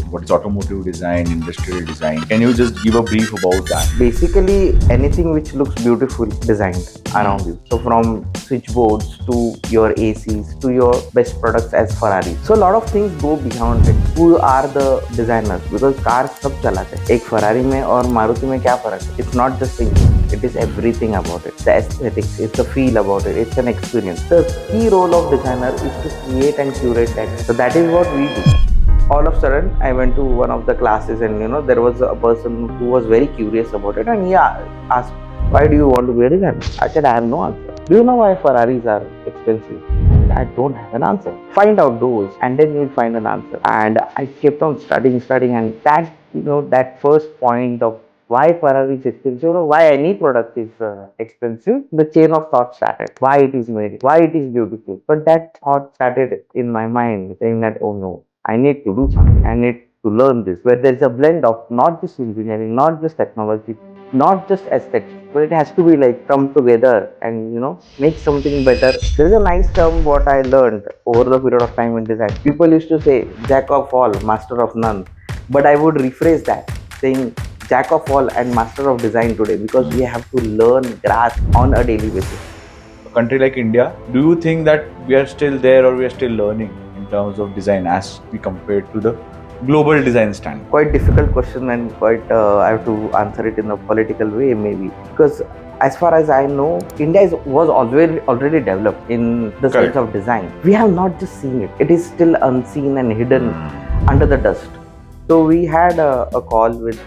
what is automotive design, industrial design. Can you just give a brief about that? Basically, anything which looks beautiful designed around you. So from switchboards to your ACs to your best products as Ferrari. So a lot of things go beyond it. Who are the designers? Because cars सब चलाते हैं. एक Ferrari में और Maruti में क्या फर्क है? It's not just engine. It is everything about it. The aesthetics, it's the feel about it. It's an experience. The key role of designer is to create and curate that. So that is what we do. All of a sudden I went to one of the classes and there was a person who was very curious about it and he asked, why do you want to be a designer? I said, I have no answer. Do you know why Ferraris are expensive? I don't have an answer. Find out those and then you'll find an answer. And I kept on studying and that that first point of why Ferrari is expensive, why any product is expensive, the chain of thought started. Why it is made, why it is beautiful. But that thought started in my mind saying that, oh no, I need to do something. I need to learn this, where there is a blend of not just engineering, not just technology, not just aesthetics, but it has to be like come together and make something better. There is a nice term what I learned over the period of time in design. People used to say jack of all, master of none, but I would rephrase that saying jack of all and master of design today, because we have to learn, grasp on a daily basis. A country like India, do you think that we are still there or we are still learning in terms of design as we compare to the global design standard? Quite difficult question and quite I have to answer it in a political way maybe, because as far as I know, India was already developed in the sense of design. We have not just seen it. It is still unseen and hidden under the dust. So we had a call with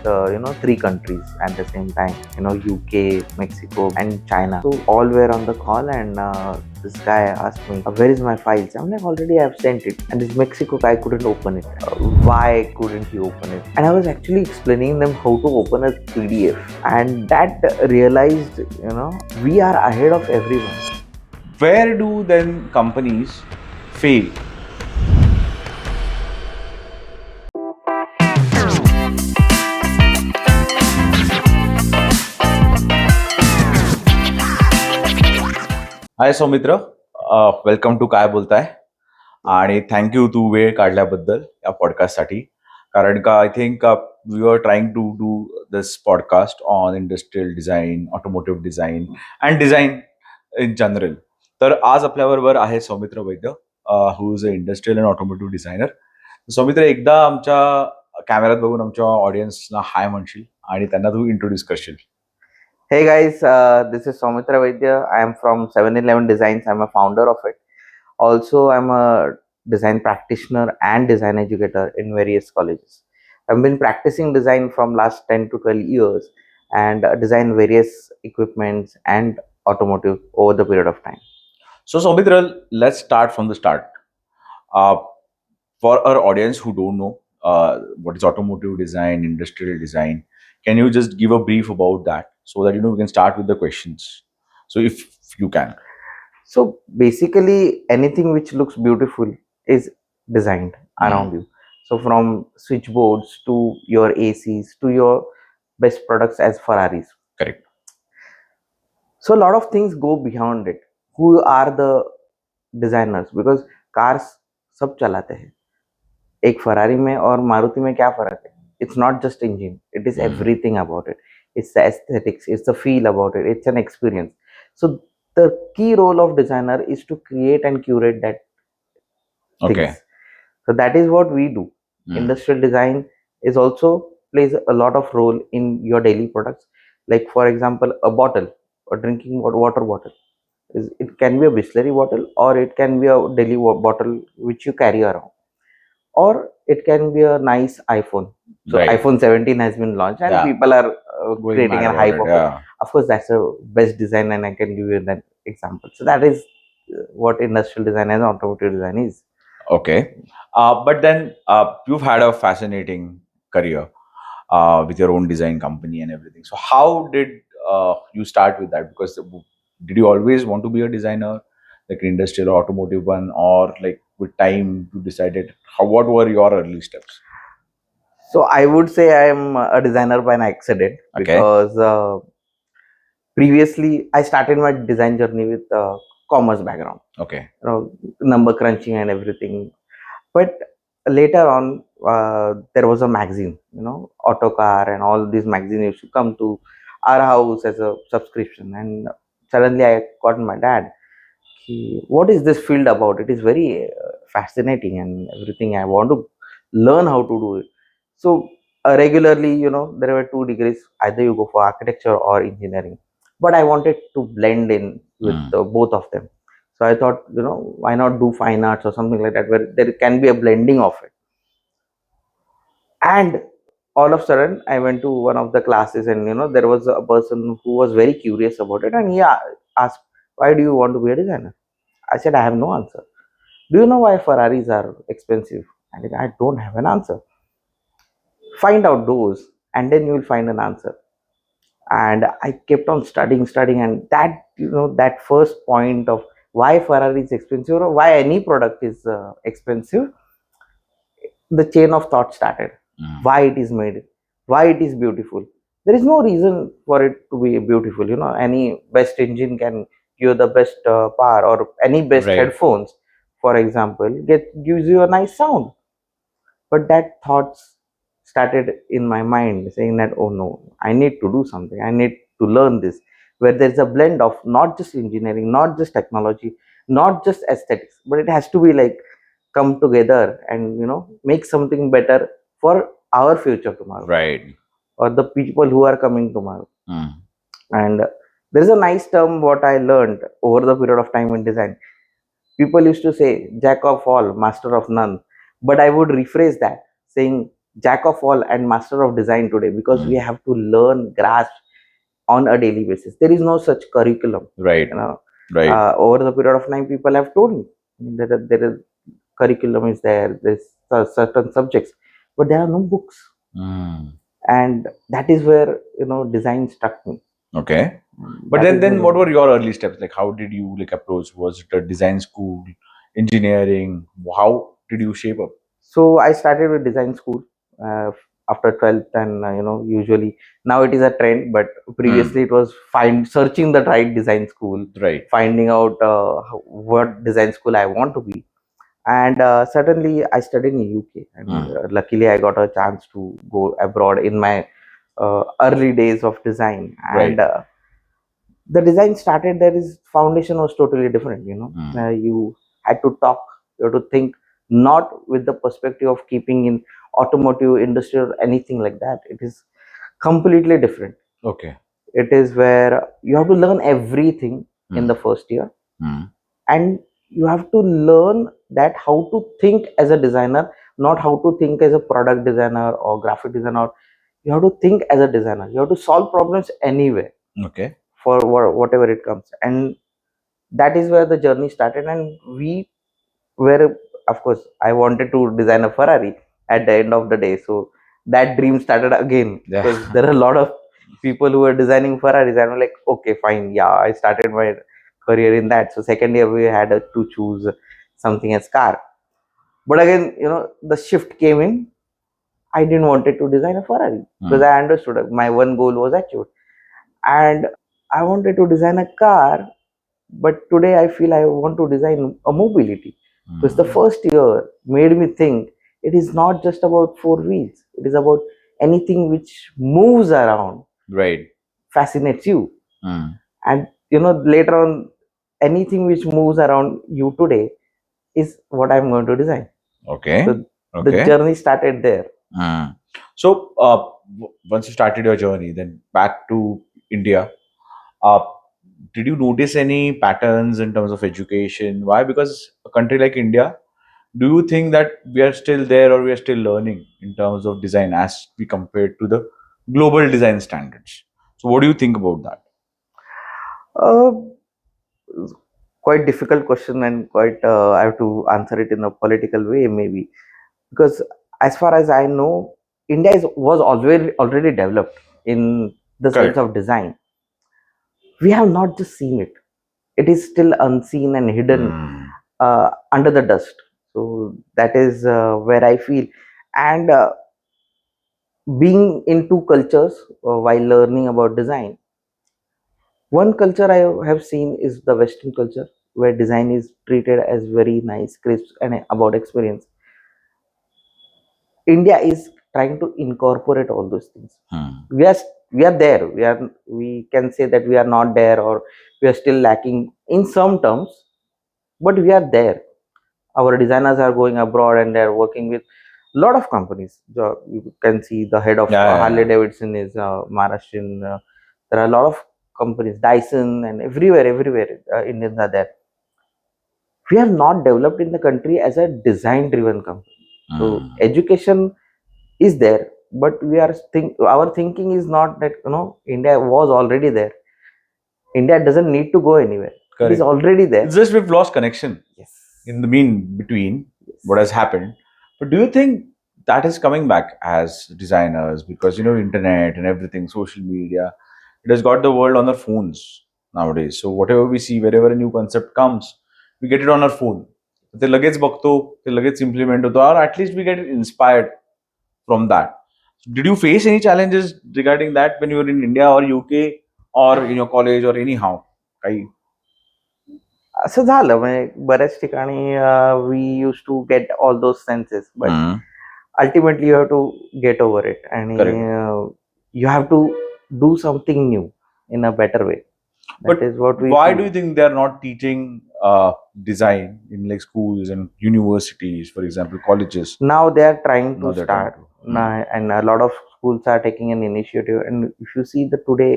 three countries at the same time, UK, Mexico and China. So all were on the call and this guy asked me, where is my files? I'm like, already I've sent it. And this Mexico guy couldn't open it. Why couldn't he open it? And I was actually explaining them how to open a PDF. And that realized, we are ahead of everyone. Where do then companies fail? Hi Saumitra, welcome to काय बोलताय आणि thank you तू वेळ काढल्याबद्दल या पॉडकास्टसाठी. कारण का I think we are trying to do this podcast on industrial design, automotive design and design in general. तर आज आपल्याबरोबर आहे Saumitra Vaidya, who is a industrial and automotive designer. Saumitra, एकदा आमच्या कॅमेऱ्यात बघून आमच्या ऑडियन्सला हाय म्हणशील आणि त्यांना तू इंट्रोड्यूस करशील. Hey guys, this is Saumitra Vaidya. I am from 711 Designs. I'm a founder of it. Also, I'm a design practitioner and design educator in various colleges. I've been practicing design from last 10 to 12 years and design various equipments and automotive over the period of time. So Saumitra, let's start from the start. For our audience who don't know what is automotive design, industrial design, can you just give a brief about that so that we can start with the questions? So if you can. So basically, anything which looks beautiful is designed around you. So from switchboards to your ACs to your best products as Ferraris. Correct. So a lot of things go beyond it. Who are the designers? Because cars सब चलाते हैं. एक Ferrari में और Maruti में क्या फर्क है? It's not just engine. It is everything about it. It's the aesthetics. It's the feel about it. It's an experience. So the key role of designer is to create and curate that Okay. things. So that is what we do. Industrial design is also plays a lot of role in your daily products. Like for example, a bottle, a drinking water bottle. It can be a Bisleri bottle or it can be a daily bottle which you carry around. Or it can be a nice iPhone. So Right. iPhone 17 has been launched and people are creating a hype of it. Of course, that's a best design and I can give you that example. So that is what industrial design and automotive design is. Okay. But then you've had a fascinating career with your own design company and everything. So how did you start with that? Because did you always want to be a designer, like an industrial or automotive one, or like with time you decided? What were your early steps? So I would say I am a designer by an accident. Okay. Because previously I started my design journey with commerce background. Okay. Number crunching and everything. But later on, there was a magazine, Autocar and all these magazines used to come to our house as a subscription. And suddenly I got my dad, what is this field about? It is very fascinating and everything. I want to learn how to do it. So regularly, there were two degrees. Either you go for architecture or engineering, but I wanted to blend in with Mm. both of them. So I thought, why not do fine arts or something like that, where there can be a blending of it. And all of a sudden, I went to one of the classes, and there was a person who was very curious about it, and he asked, "Why do you want to be a designer?" I said, "I have no answer." Do you know why Ferraris are expensive? And I don't have an answer. Find out those, and then you will find an answer. And I kept on studying, and that that first point of why Ferrari is expensive or why any product is expensive, the chain of thought started. Mm. Why it is made, why it is beautiful. There is no reason for it to be beautiful. Any best engine can give you the best power, or any best Right. headphones, for example, gives you a nice sound. But that thoughts started in my mind saying that, oh no, I need to do something, I need to learn this, where there's a blend of not just engineering, not just technology, not just aesthetics, but it has to be like come together and make something better for our future tomorrow, Right. or the people who are coming tomorrow. Mm. And there is a nice term what I learned over the period of time in design. People used to say jack of all, master of none, but I would rephrase that saying jack of all and master of design today, because we Mm. have to learn, grasp on a daily basis. There is no such curriculum. Right. Right. Over the period of time, people have told me that there is curriculum is there. There's certain subjects, but there are no books, Mm. and that is where design struck me. Okay. But That is then what when were your early steps? Like, how did you like approach? Was it a design school, engineering? How did you shape up? So I started with design school after 12th, and usually now it is a trend, but Hmm. previously it was searching the right design school, Right. finding out what design school I want to be. And suddenly I studied in UK, and Hmm. luckily I got a chance to go abroad in my early days of design. Right. And the design started there, is foundation was totally different. Hmm. You had to talk, you had to think, not with the perspective of keeping in automotive industry or anything like that. It is completely different. Okay. It is where you have to learn everything in Hmm. the first year, Hmm. and you have to learn that how to think as a designer, not how to think as a product designer or graphic designer. You have to think as a designer, you have to solve problems anyway Okay. for whatever it comes. And that is where the journey started. And we were, of course, I wanted to design a Ferrari at the end of the day, so that dream started again, Yeah. because there are a lot of people who were designing Ferraris, and I'm like, okay, fine, yeah, I started my career in that. So second year we had to choose something as car. But again, the shift came in. I didn't wanted to design a Ferrari, because Hmm. I understood my one goal was achieved, and I wanted to design a car. But today I feel I want to design a mobility, because the Hmm. first year made me think it is not just about four wheels, it is about anything which moves around, Right. fascinates you. Hmm. And later on, anything which moves around you today is what I'm going to design. Okay. So the Okay. journey started there. Hmm. So, once you started your journey, then back to India, uh, did you notice any patterns in terms of education? Why? Because a country like India, do you think that we are still there or we are still learning in terms of design as we compared to the global design standards? So, what do you think about that? uh, Quite difficult question, and quite I have to answer it in a political way maybe, because as far as I know, India was already developed in the sense Correct. of design. We have not just seen it, it is still unseen and hidden Hmm. under the dust. So that is where I feel. And being in two cultures while learning about design, one culture I have seen is the Western culture, where design is treated as very nice, crisp, and about experience. India is trying to incorporate all those things. Hmm. We are there. We can say that we are not there, or we are still lacking in some terms, but we are there. Our designers are going abroad and they are working with a lot of companies. You can see the head of Yeah, yeah, Harley yeah. Davidson is Maharashtrian. There are a lot of companies, Dyson, and everywhere Indians are there. We have not developed in the country as a design driven company. So Hmm. education is there, but our thinking is not that India was already there. India doesn't need to go anywhere. It is Correct. already there. It's just we've lost connection Yes. in the mean between what Yes. has happened. But do you think that is coming back as designers because internet and everything, social media, it has got the world on our phones nowadays. So whatever we see, wherever a new concept comes, we get it on our phone. ते लगेच बघतो, ते लगेच implement होतो, or at least we get inspired from that. Did you face any challenges regarding that when you were in India or UK or in your college or anyhow? काही असं झालं म्हणजे बऱ्याच ठिकाणी we use to get all those senses but Hmm. Ultimately you have to get over it आणि Correct. You have to do something new in a better way But that is what we why do feel. you think they are not teaching design in like schools and universities, for example, colleges? Now they are trying Now to they're trying start to. Hmm. and a lot of schools are taking an initiative, and if you see the today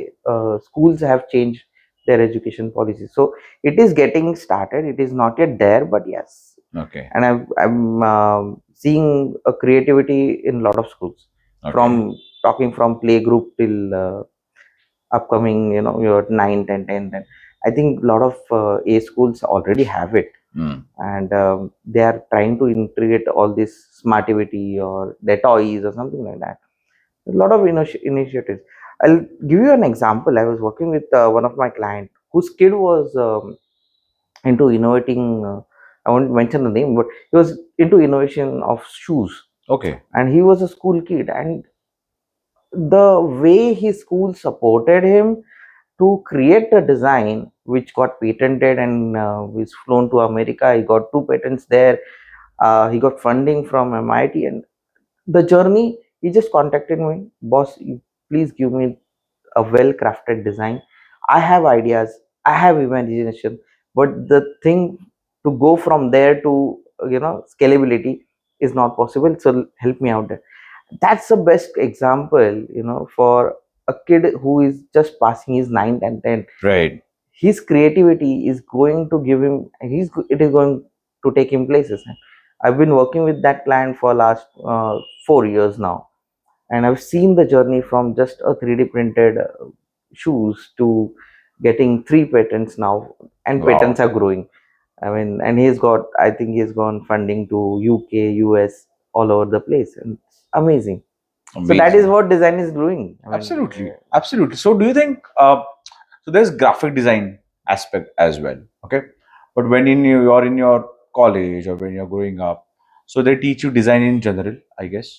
schools have changed their education policy, so it is getting started. It is not yet there, but yes. Okay. And I'm seeing a creativity in a lot of schools, Okay. from talking from play group till upcoming, your 9, 10, 10, 10. I think a lot of A schools already have it, Hmm. and they are trying to integrate all this smartivity or their toys or something like that. A lot of initiatives. I'll give you an example. I was working with one of my client whose kid was into innovating. I won't mention the name, but he was into innovation of shoes, Okay. and he was a school kid. And the way his school supported him to create a design which got patented and was flown to America. He got 2 patents there. He got funding from MIT, and the journey. He just contacted me, boss. Please give me a well-crafted design. I have ideas. I have imagination, but the thing to go from there to scalability is not possible. So help me out there. That's the best example, for a kid who is just passing his 9th and 10th. Right. His creativity is going to give him, it is going to take him places. I've been working with that client for last 4 years now, and I've seen the journey from just a 3D printed shoes to getting 3 patents now, and patents Wow. are growing. I mean, and I think he's gone funding to UK, US, all over the place, and it's amazing. So that is Amazing. what design is doing. I mean, Absolutely. Absolutely. So do you think so there's graphic design aspect as well. Okay. But when you're in your college or when you're growing up, so they teach you design in general, I guess.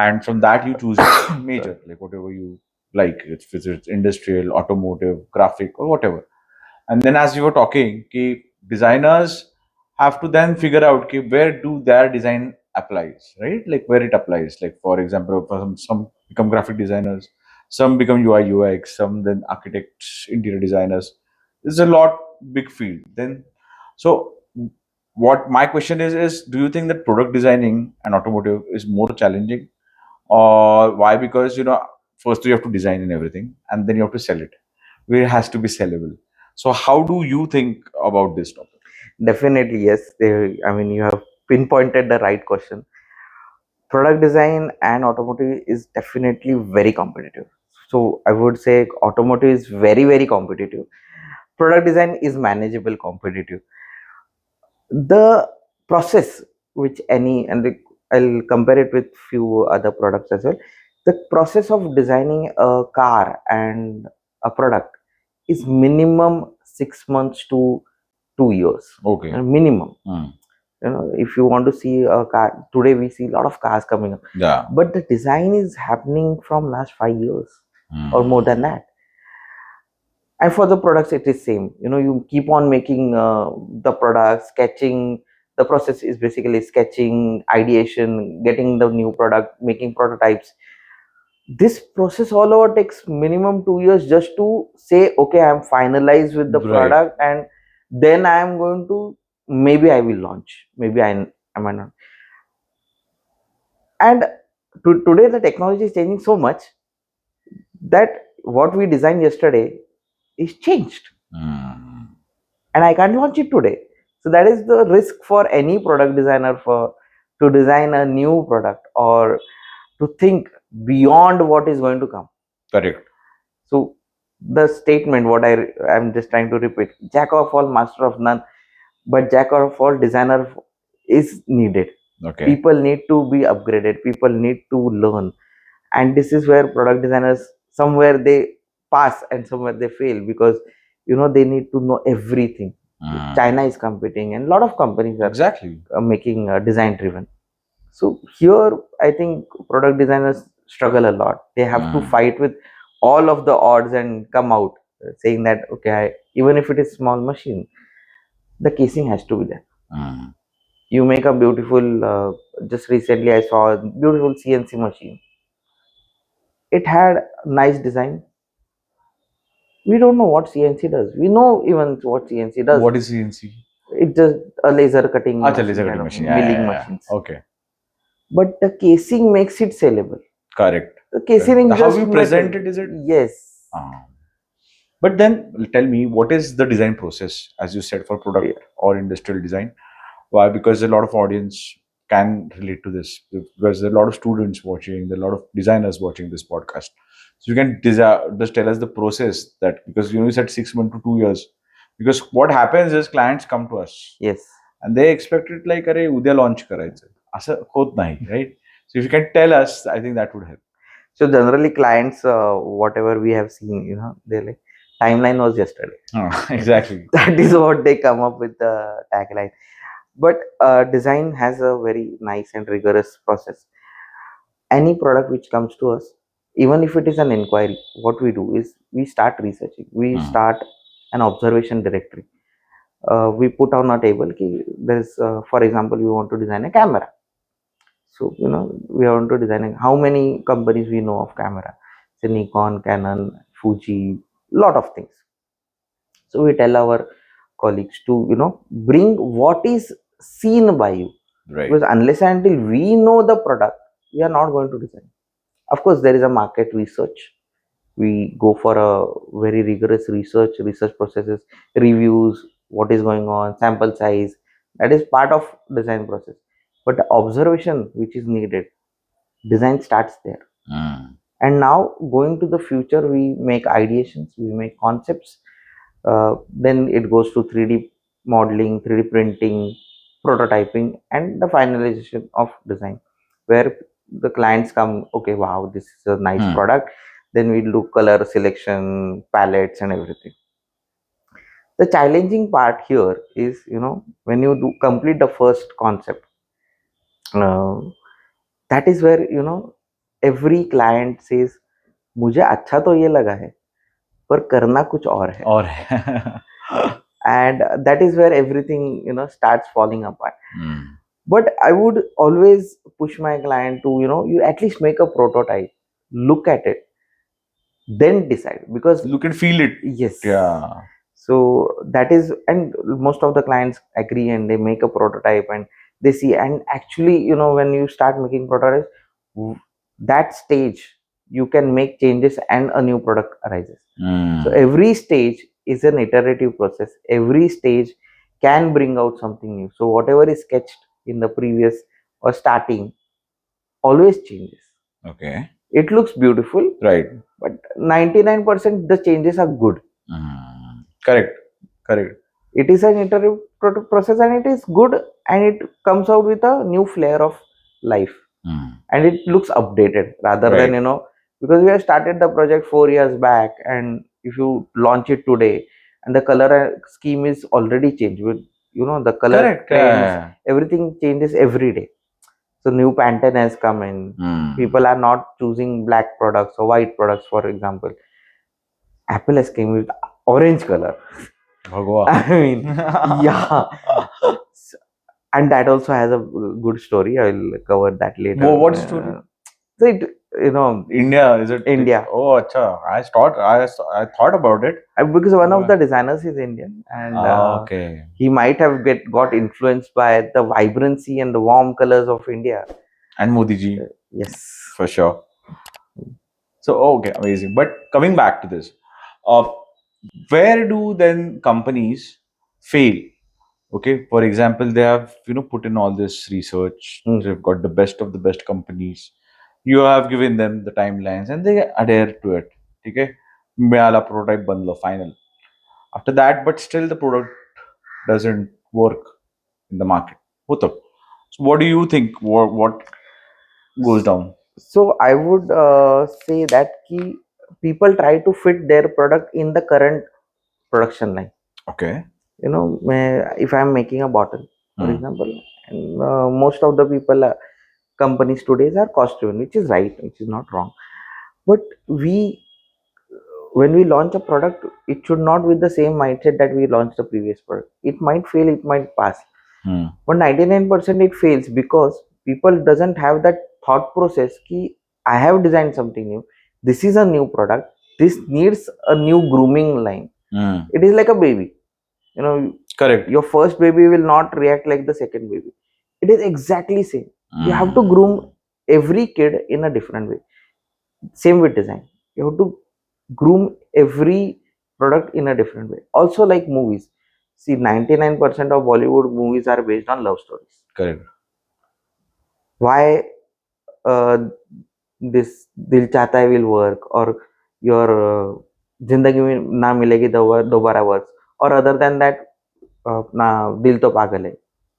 And from that you choose your major, like whatever you like, if it's industrial, automotive, graphic, or whatever. And then as we were talking, designers have to then figure out where do their design applies, right? Like where it applies. Like for example, for some become graphic designers, some become UI UX, some then architects, interior designers. It's a lot big field. Then so what my question is do you think that product designing and automotive is more challenging? Or why? Because first you have to design and everything and then you have to sell it, where it has to be sellable. So how do you think about this topic? definitely yes. I mean, you have pinpointed the right question. Product design and automotive is definitely very competitive. So I would say automotive is very, very competitive. Product design is manageable competitive. The process which any and I'll compare it with few other products as well. The process of designing a car and a product is minimum 6 months to 2 years. Okay. Minimum. Hmm. If you want to see a car today, we see a lot of cars coming up, Yeah. but the design is happening from last 5 years or more Hmm. than that. And for the products it is same. You keep on making the products, sketching, The process is basically sketching, ideation, getting the new product, making prototypes. This process all over takes minimum 2 years just to say, okay, I'm finalized with the Right. product, and then I am going to, maybe I will launch, maybe I might not. And today the technology is changing so much that what we designed yesterday is changed, and I can't launch it today. So that is the risk for any product designer, for to design a new product or to think beyond what is going to come. Correct. So the statement, what I'm just trying to repeat: jack of all, master of none, but jack of all designer is needed. Okay. People need to be upgraded. People need to learn, and this is where product designers, somewhere they pass and somewhere they fail, because they need to know everything. China is competing, and a lot of companies are Exactly. making design driven. So here, I think product designers struggle a lot. They have to fight with all of the odds and come out saying that, okay, even if it is small machine, the casing has to be there. You make a beautiful. Just recently, I saw a beautiful CNC machine. It had nice design. We don't know what CNC does. We know even what CNC does. What is CNC? It's just a laser cutting Acha, machine, laser kind cutting of machine. milling machines. Okay. But the casing makes it sellable. Correct. The casing is How just you present it, is it? Yes. But then tell me, what is the design process, as you said, for product Yeah. or industrial design? Why? Because a lot of audience can relate to this, because there are a lot of students watching, there are a lot of designers watching this podcast. So you can just tell us the process, that because you said 6 months to 2 years. Because what happens is clients come to us Yes. and they expect it like, अरे उद्या launch करायचं. असं होत नाही, right? So if you can tell us, I think that would help. So generally, clients, whatever we have seen, they're like, timeline was yesterday. Exactly. That is what they come up with the tagline. But design has a very nice and rigorous process. Any product which comes to us, even if it is an inquiry, what we do is we start researching. We start an observation directory. We put on a table, there's, for example, we want to design a camera. So, we want to design how many companies we know of camera. Say Nikon, Canon, Fuji, lot of things. So we tell our colleagues to, bring what is seen by you. Right. Because unless and until we know the product, we are not going to design. Of course, there is a market research. We go for a very rigorous research processes, reviews, what is going on, sample size. That is part of design process. But the observation which is needed, design starts there. And now going to the future, we make ideations, we make concepts. Then it goes to 3D modeling, 3D printing, prototyping, and the finalization of design, where the clients come, okay, wow, this is a nice product. Then we do color selection, palettes, and everything. The challenging part here is, when you do complete the first concept, that is where, every client says, मुझे अच्छा तो ये लगा है, पर करना कुछ और है. और And that is where everything, starts falling apart. But I would always push my client to, you at least make a prototype, look at it, then decide, because you can feel it. Yes. Yeah. So that is, and most of the clients agree and they make a prototype and they see. And actually, when you start making prototypes, that stage you can make changes and a new product arises. So every stage is an iterative process. Every stage can bring out something new. So whatever is sketched in the previous or starting always changes. Okay. It looks beautiful, Right. but 99% the changes are good. Correct. Correct. It is an iterative process and it is good, and it comes out with a new flair of life, and it looks updated rather Right. than, because we have started the project 4 years back, and if you launch it today and the color scheme is already changed with, the color Correct. trends, everything changes every day. So new Pantene has come in. People are not choosing black products or white products. For example, Apple has came with orange color. Bhagwan. I mean, yeah. And that also has a good story. I will cover that later. What's the story? So it, you know, India, is it? India. Oh, acha. I thought about it. Because one of the designers is Indian, and Okay. he might have got influenced by the vibrancy and the warm colors of India. And Modi ji, Yes. for sure. So, okay, amazing. But coming back to this, uh, where do then companies fail? Okay, for example, they have put in all this research. They've got the best of the best companies. You have given them the timelines, and they adhere to it. Okay, मेरा prototype बन लो final. After that, but still the product doesn't work in the market. होता. So, what do you think? What goes down? So I would say that people try to fit their product in the current production line. Okay. If I'm making a bottle, for Hmm. example, and most of the people, companies today are cost driven, which is right, which is not wrong. But when we launch a product, it should not be the same mindset that we launched the previous product. It might fail, it might pass, Hmm. but 99% it fails because people doesn't have that thought process ki I have designed something new, this is a new product, this needs a new grooming line. Hmm. It is like a baby, you know Correct. your first baby will not react like the second baby. It is exactly same. You have to groom every kid in a different way. Same with design, you have to groom every product in a different way. Also, like movies, see, 99% of Bollywood movies are based on love stories. Correct. Why uh, this Dil Chahta Hai will work, or your Zindagi Mein Na Milegi Dobara works, or other than that, Na Dil To Pagal Hai.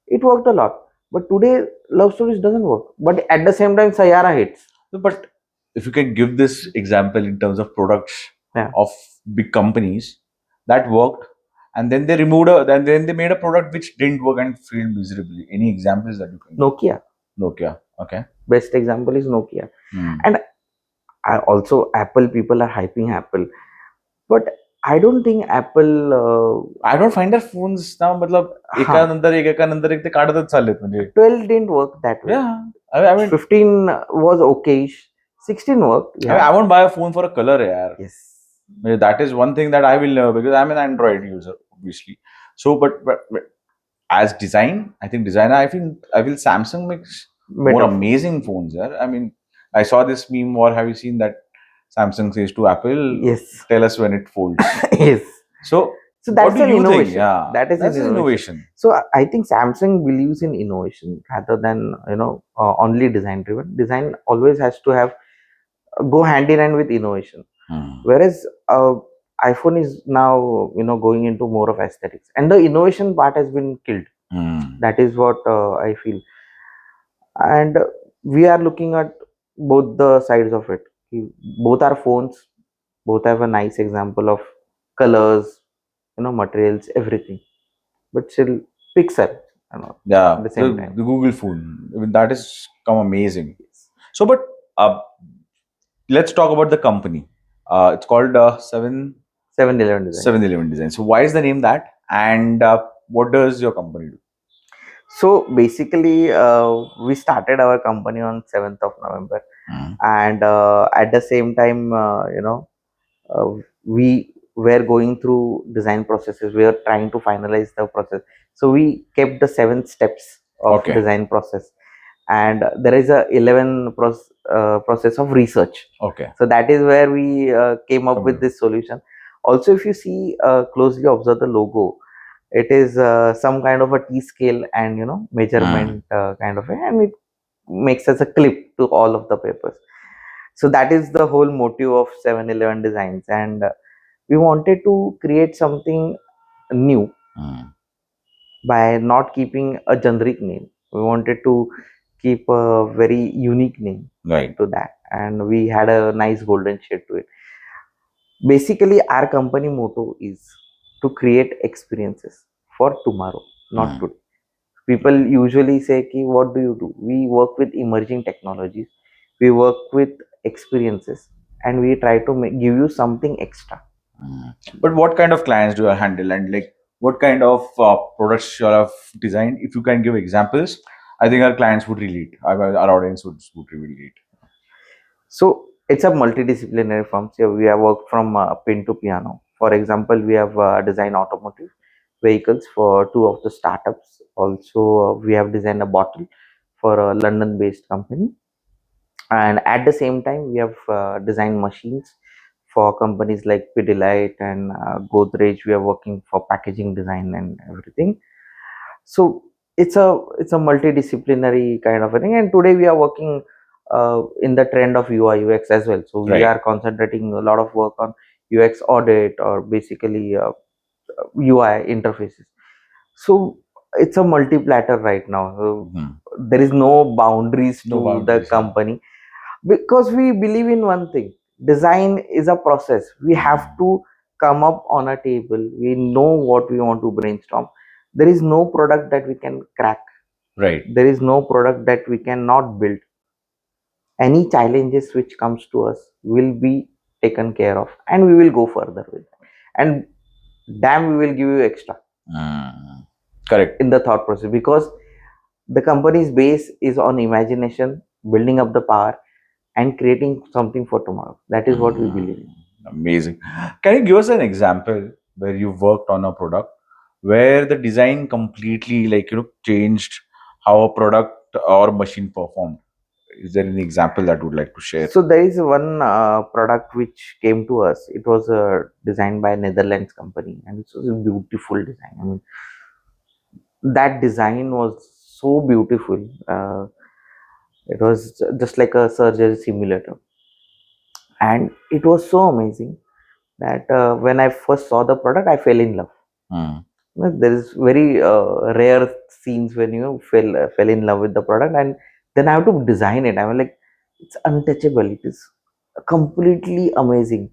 It worked a lot. But today, love stories doesn't work. But at the same time, Sayara hits. But if you can give this example in terms of products Yeah. of big companies that worked, and then they removed then they made a product which didn't work and failed miserably. Any examples that you can give? Nokia. Nokia. Okay. Best example is Nokia. Hmm. And also Apple, people are hyping Apple. But I don't think Apple. I don't find their phones now. मतलब एकानंतर एक ते काढतच चाललेत म्हणजे. 12 didn't work that way. Yeah. I mean, 15 was okayish. 16 worked. I mean, I won't buy a phone for a color, yaar. Yes. That is one thing that I will never, because I'm an Android user, obviously. So, but as design, I think designer, I feel Samsung makes more Better. amazing phones. Yeah, I mean, I saw this meme, or have you seen that Samsung says to Apple, Yes. tell us when it folds. Yes. So that's what do an you innovation. think? Yeah, that's an innovation. So I think Samsung believes in innovation rather than only design driven. Design always has to have go hand in hand with innovation. Whereas iPhone is now going into more of aesthetics, and the innovation part has been killed. That is what I feel. And we are looking at both the sides of it. Both are phones, both have a nice example of colors, materials, everything, but still Pixel, Yeah, at the same time. the Google phone, I mean, that has come amazing. So, but let's talk about the company. It's called 7-Eleven Design. 7-Eleven Design. So, why is the name that? And what does your company do? So basically, we started our company on 7th of November, and at the same time, we were going through design processes. We were trying to finalize the process. So we kept the 7 steps of Okay. design process, and there is a 11 process of research. Okay. So that is where we came up with Okay. this solution. Also, if you see closely observe the logo, it is some kind of a T scale and measurement kind of a, and it makes as a clip to all of the papers. So that is the whole motive of 7-Eleven Designs, and we wanted to create something new by not keeping a generic name. We wanted to keep a very unique name to that, and we had a nice golden shade to it. Basically, our company motto is to create experiences for tomorrow, not today. People usually say, Ki, what do you do? We work with emerging technologies, we work with experiences, and we try to give you something extra. But what kind of clients do you handle, and like what kind of products you have designed? If you can give examples, I think our clients would relate. Our audience would relate. So it's a multidisciplinary firm. So we have worked from pin to piano. For example, we have designed automotive vehicles for two of the startups. Also, we have designed a bottle for a London-based company. And at the same time, we have designed machines for companies like Pidilite and Godrej. We are working for packaging design and everything. So it's a multidisciplinary kind of a thing, and today we are working in the trend of UI UX as well. So we Right. are concentrating a lot of work on UX audit, or basically UI interfaces. So it's a multi-platter right now. So Mhm. there is no boundaries No to the boundaries. company, because we believe in one thing: design is a process. We have to come up on a table, we know what we want to brainstorm. There is no product that we can crack, Right. there is no product that we cannot build. Any challenges which comes to us will be taken care of, and we will go further with it. And damn, we will give you extra Mm. Correct. in the thought process, because the company's base is on imagination, building up the power, and creating something for tomorrow. That is what we believe in. Amazing. Can you give us an example where you worked on a product where the design completely, like, changed how a product or machine performed? Is there any example that you would like to share? So there is one product which came to us. It was designed by a Netherlands company, and it was a beautiful design. I mean, that design was so beautiful. It was just like a surgery simulator, and it was so amazing that when I first saw the product, I fell in love. Mm. There is very rare scenes when you fell in love with the product, and then I have to design it. I was like, it's untouchable. It is completely amazing.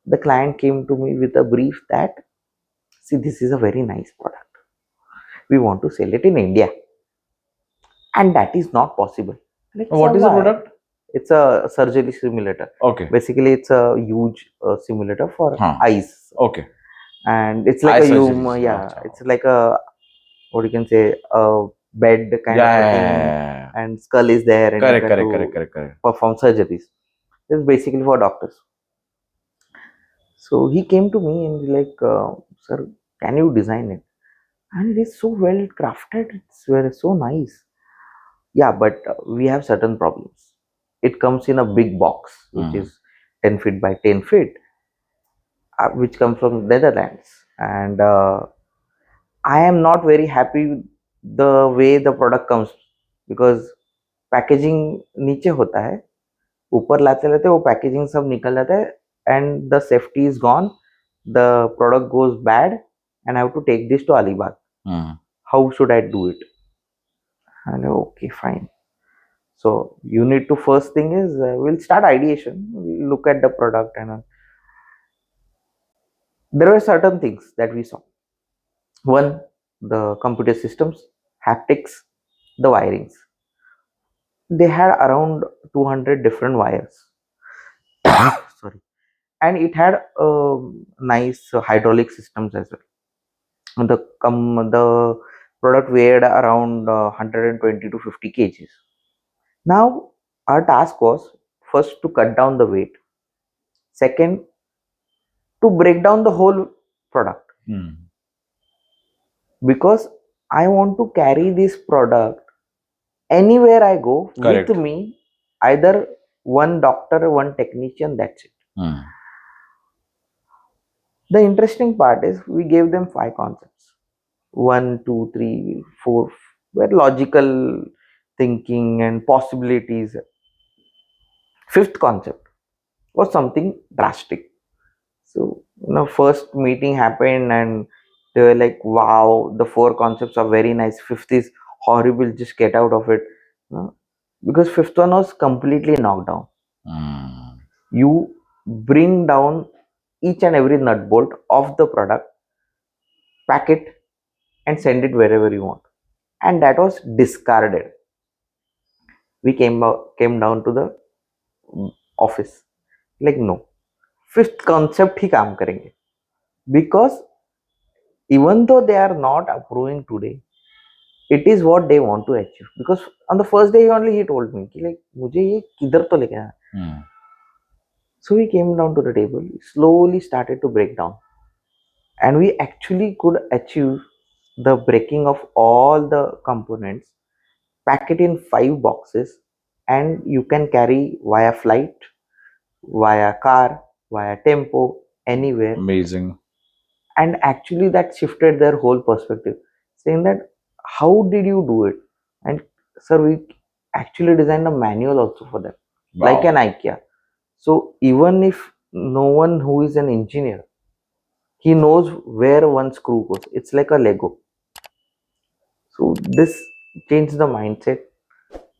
The client came to me with a brief that, see, this is a very nice product. We want to sell it in India, and that is not possible. Like, sir, What is the why? product? It's a surgery simulator. Okay. Basically, it's a huge simulator for Huh. eyes, Okay. and it's like Eye a surgeries. yeah, Acha. it's like a, what you can say, a bed kind of Yeah, a yeah, thing, yeah, yeah. and skull is there, and you Correct, can correct, correct, do correct, correct. perform surgeries. This is basically for doctors. So he came to me and he's like, sir, can you design it? And it is so well crafted. It's very so nice. Yeah, but we have certain problems. It comes in a big box, which Mm. is 10 feet by 10 feet, which comes from Netherlands. And I am not very happy with the way the product comes, because packaging नीचे होता है, ऊपर लाते लाते वो packaging सब निकल जाता है, and the safety is gone, the product goes bad, and I have to take this to Alibag. Mm. How should I do it? Okay, fine. So you need to, first thing is, we'll start ideation, we'll look at the product, and there were certain things that we saw. One, the computer systems, haptics, the wirings. They had around 200 different wires. Sorry. And it had nice hydraulic systems as well. And the product weighed around 120 to 50 kgs. Now our task was, first to cut down the weight, second to break down the whole product, Mm. because I want to carry this product anywhere I go with Correct. me, either one doctor, one technician, that's it. Mm. The interesting part is we gave them 5 concepts: one, two, three, four, were logical thinking and possibilities. Fifth concept was something drastic. So, first meeting happened and they were like, wow, the 4 concepts are very nice. Fifth is horrible, just get out of it. Because fifth one was completely knocked down. Mm. You bring down each and every nut bolt of the product, pack it, and send it wherever you want. And that was discarded. We came down to the office, like, no, fifth concept ही काम करेंगे, because even though they are not approving today, it is what they want to achieve. Because on the first day only he told me कि like मुझे ये किधर तो लेके आना. So we came down to the table, slowly started to break down, and we actually could achieve the breaking of all the components, pack it in 5 boxes, and you can carry via flight, via car, via tempo, anywhere. Amazing. And actually that shifted their whole perspective, saying that how did you do it? And sir, we actually designed a manual also for them, Wow. like an IKEA. So even if no one who is an engineer, he knows where one screw goes. It's like a Lego. So this changed the mindset.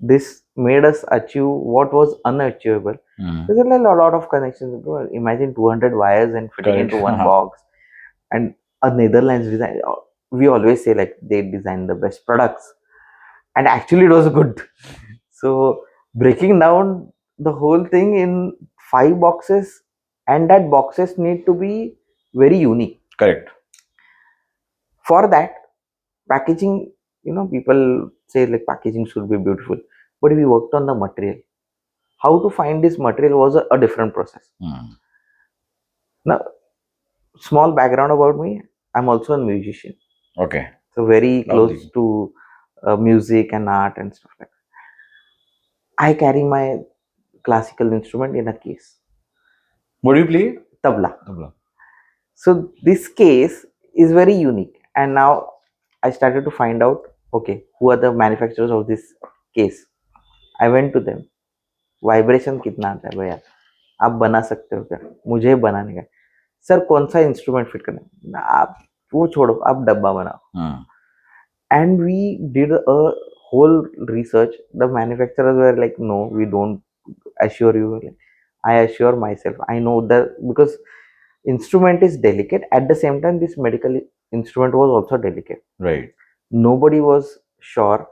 This made us achieve what was unachievable. There's a lot of connections. Imagine 200 wires and fitting Correct. into one box. And a Netherlands design. We always say like they design the best products, and actually it was good. So breaking down the whole thing in 5 boxes, and that boxes need to be very unique. Correct. For that, packaging, people say like packaging should be beautiful, but we worked on the material. How to find this material was a different process. Now, small background about me: I'm also a musician, Okay. so very close Lovely. to music and art and stuff like that. I carry my classical instrument in a case, What do you play? tabla. Tabla. So this case is very unique, and now I started to find out, okay, who are the manufacturers of this case. I went to them. Vibration कितना आता है भैया, आप बना सकते हो क्या, मुझे बनाने का. सर कौन सा इंस्ट्रूमेंट फिट करना है, आप वो छोड़ो, आप डब्बा बनाओ. And we did a whole research. The manufacturers were like, no, we don't assure you. Like, I assure myself, I know that, because instrument is delicate. At the same time, this medical instrument was also delicate. Right. Nobody was sure,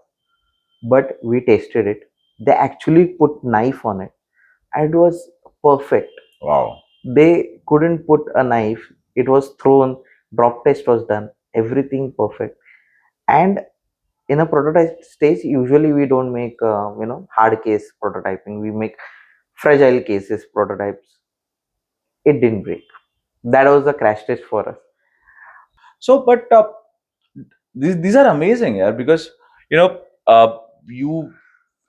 but we tested it. They actually put knife on it, and it was perfect. Wow. They couldn't put a knife. It was thrown. Drop test was done. Everything perfect. And in a prototype stage, usually we don't make hard case prototyping. We make fragile cases prototypes. It didn't break. That was the crash test for us. So, but these are amazing, yeah, because you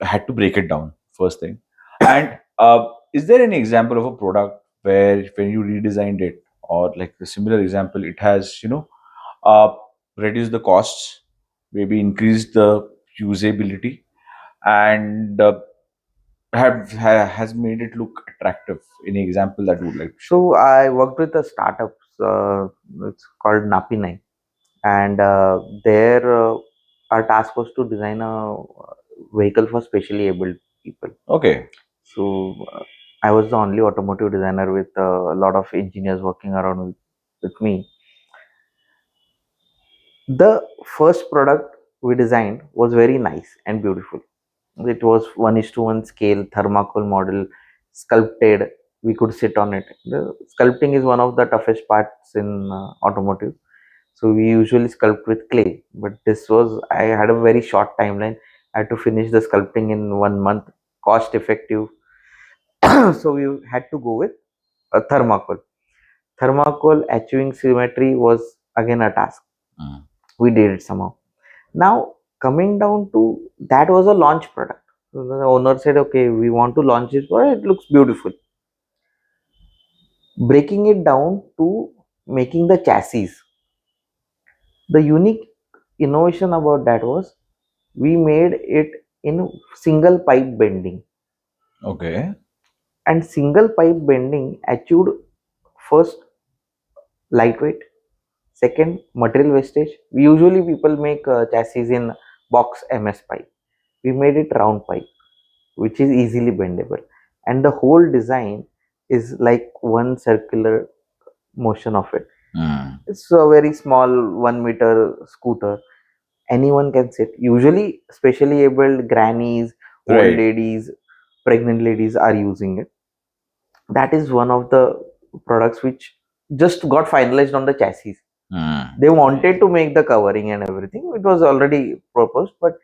had to break it down first thing. And is there any example of a product where when you redesigned it, or like a similar example, it has uh, reduced the costs, maybe increased the usability, and has made it look attractive? Any example that you would like to share? So I worked with a startup. It's called Napi9, and there our task was to design a vehicle for specially abled people. Okay. So I was the only automotive designer with a lot of engineers working around with me. The first product we designed was very nice and beautiful. It was 1:1 scale thermocol model, sculpted. We could sit on it. The sculpting is one of the toughest parts in automotive. So we usually sculpt with clay, but this was, I had a very short timeline. I had to finish the sculpting in 1 month, cost effective. So we had to go with a thermocol. Thermocol achieving symmetry was again a task. We did it somehow. Now, coming down to that was a launch product. So the owner said, okay, we want to launch this product, it looks beautiful. Breaking it down to making the chassis. The unique innovation about that was we made it in single pipe bending. Okay. And single pipe bending achieved first lightweight, second material wastage. Usually people make chassis in box MS pipe. We made it round pipe, which is easily bendable, and the whole design is like one circular motion of it. It's a very small 1 meter scooter. Anyone can sit. Usually, specially abled grannies, old Right. ladies, pregnant ladies are using it. That is one of the products which just got finalized on the chassis. They wanted to make the covering and everything. It was already proposed, but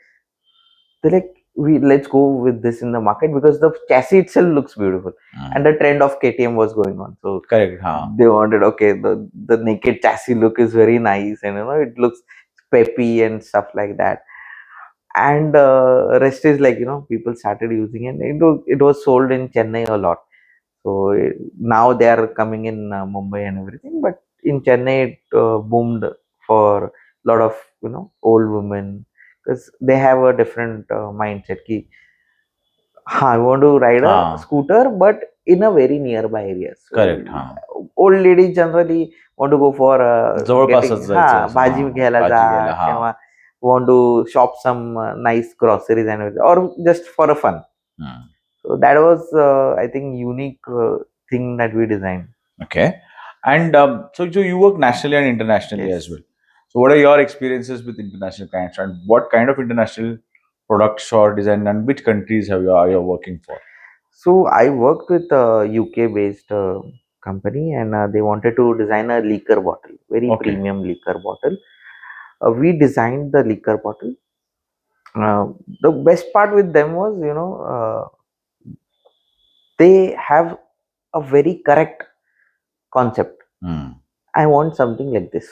they're like, let's go with this in the market because the chassis itself looks beautiful, and the trend of KTM was going on. So Correct. they wanted, okay, the naked chassis look is very nice, and it looks peppy and stuff like that. And rest is like, people started using it. It was sold in Chennai a lot. So now they are coming in Mumbai and everything, but in Chennai it boomed for a lot of old women, because they have a different mindset. Ki, I want to ride a हाँ. scooter, but in a very nearby area. So Correct. हाँ. old ladies generally want to go for जवळपासच getting जायचं असं. भाजी हाँ. घ्यायला जा, भाजी घ्यायला. हाँ. किंवा want to shop some nice groceries and everything, or just for a fun. Hmm. So that was, I think, unique thing that we designed. Okay. And so you work nationally and internationally Yes. as well. So what are your experiences with international clients, and what kind of international products or design, and which countries are you working for? So I worked with a UK based company, and they wanted to design a liquor bottle, very Okay. premium liquor bottle. We designed the liquor bottle. The best part with them was, they have a very correct concept. Hmm. I want something like this,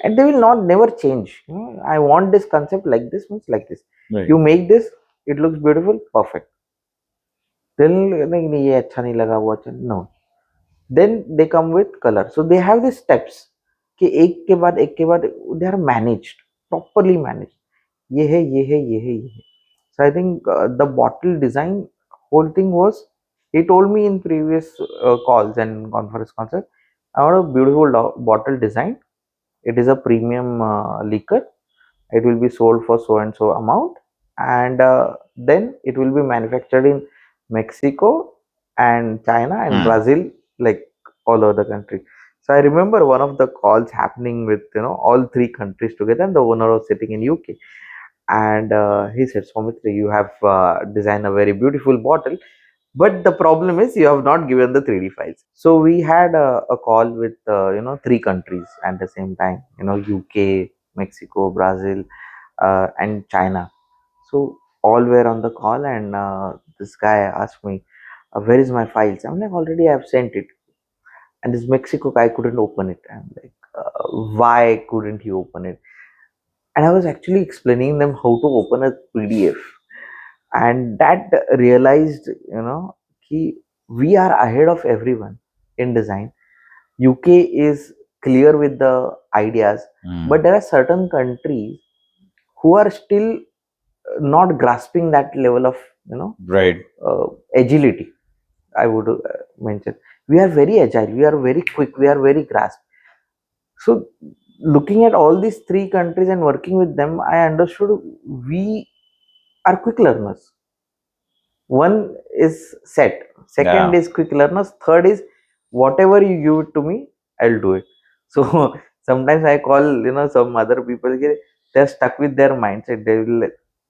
and they will not never change. I want this concept like this, means like this. Right. You make this, it looks beautiful, perfect. Then नहीं नहीं ये अच्छा नहीं लगा, वो अच्छा no. Then they come with color. So they have these steps कि एक के बाद they are managed, properly managed. ये है ये है ये है ये है. So I think the bottle design, whole thing was, he told me in previous calls and conference calls, I want a beautiful bottle design. It is a premium liquor. It will be sold for so and so amount, and then it will be manufactured in Mexico and China and Hmm. Brazil, like all over the country. So I remember one of the calls happening with all three countries together, and the owner was sitting in UK, and he said, Saumitra, you have designed a very beautiful bottle, but the problem is you have not given the 3D files. So we had a call with three countries at the same time, UK, Mexico, Brazil, and China. So all were on the call, and this guy asked me, where is my files? I'm like, already I've sent it. And this Mexico guy couldn't open it. I'm like, why couldn't he open it? And I was actually explaining them how to open a PDF, and that realized, we are ahead of everyone in design. UK is clear with the ideas, but there are certain countries who are still not grasping that level of Right. agility. I would mention, we are very agile, we are very quick, we are very grasp. So looking at all these three countries and working with them, I understood we are quick learners. One is set, second Yeah. is quick learners, third is whatever you give it to me, I'll do it. So sometimes I call some other people, they're stuck with their mindset.